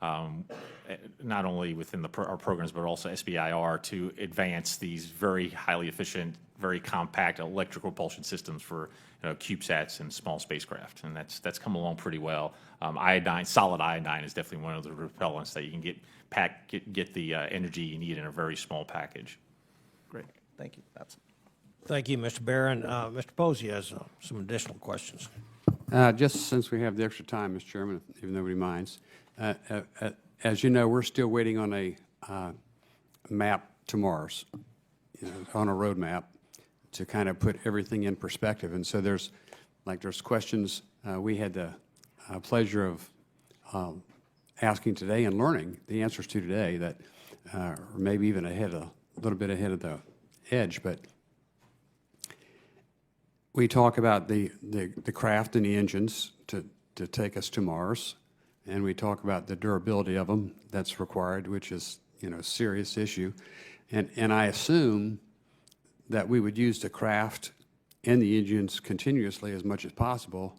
not only within our programs, but also SBIR, to advance these very highly efficient, very compact electrical propulsion systems for CubeSats and small spacecraft, and that's come along pretty well. Solid iodine is definitely one of the repellents that you can get the energy you need in a very small package. Great, thank you. Thank you, Mr. Barron. Mr. Posey has some additional questions. Just since we have the extra time, Mr. Chairman, if nobody minds. As you know, we're still waiting on a map to Mars, on a road map, to kind of put everything in perspective. And so there's questions we had the pleasure of asking today and learning the answers to today that are maybe even a little bit ahead of the edge. But we talk about the craft and the engines to take us to Mars, and we talk about the durability of them that's required, which is a serious issue. And I assume that we would use the craft and the engines continuously as much as possible.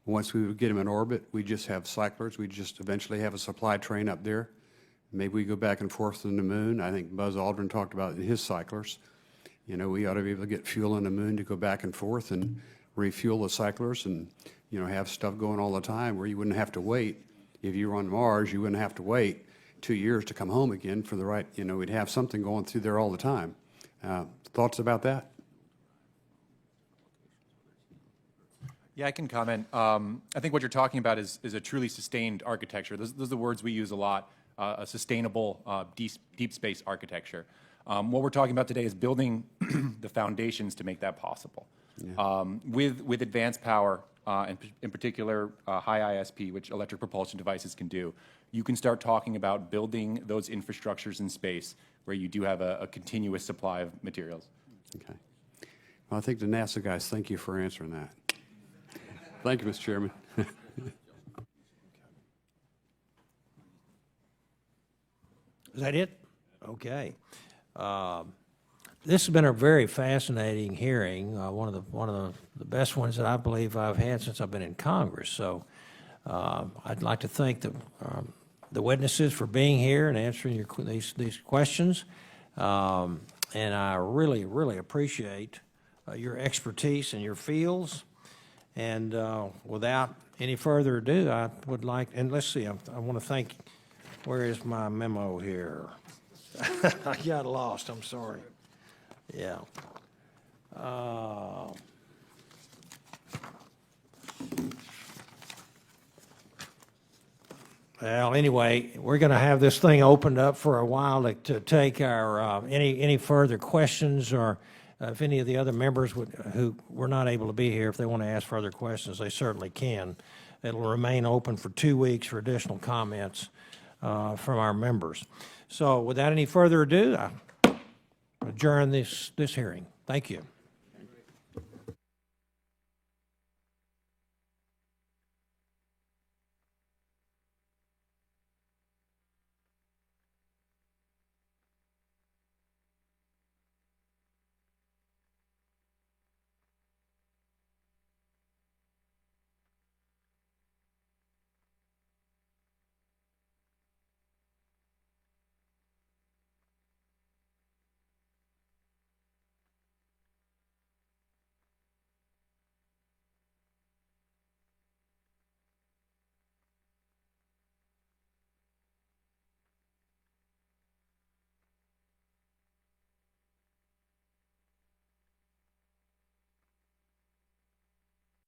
Once we would get them in orbit, we just have cyclers. We just eventually have a supply train up there. Maybe we go back and forth to the moon. I think Buzz Aldrin talked about in his cyclers. We ought to be able to get fuel on the moon to go back and forth and refuel the cyclers and, have stuff going all the time where you wouldn't have to wait. If you were on Mars, you wouldn't have to wait 2 years to come home again for the right, we'd have something going through there all the time. Thoughts about that? Yeah, I can comment. I think what you're talking about is a truly sustained architecture. Those are the words we use a lot, a sustainable deep space architecture. What we're talking about today is building the foundations to make that possible. Yeah. With advanced power, and in particular high ISP, which electric propulsion devices can do, you can start talking about building those infrastructures in space where you do have a continuous supply of materials. Okay. Well, I think the NASA guys, thank you for answering that. Thank you, Mr. Chairman. Is that it? Okay. This has been a very fascinating hearing, one of the best ones that I believe I've had since I've been in Congress. So I'd like to thank the witnesses for being here and answering these questions. And I really, really appreciate your expertise in your fields. And without any further ado, I would like, and let's see, I want to thank, where is my memo here? I got lost, I'm sorry. Yeah. Well, anyway, we're going to have this thing opened up for a while to take our any further questions, or if any of the other members who were not able to be here, if they want to ask further questions, they certainly can. It'll remain open for 2 weeks for additional comments from our members. So without any further ado, I adjourn this hearing. Thank you.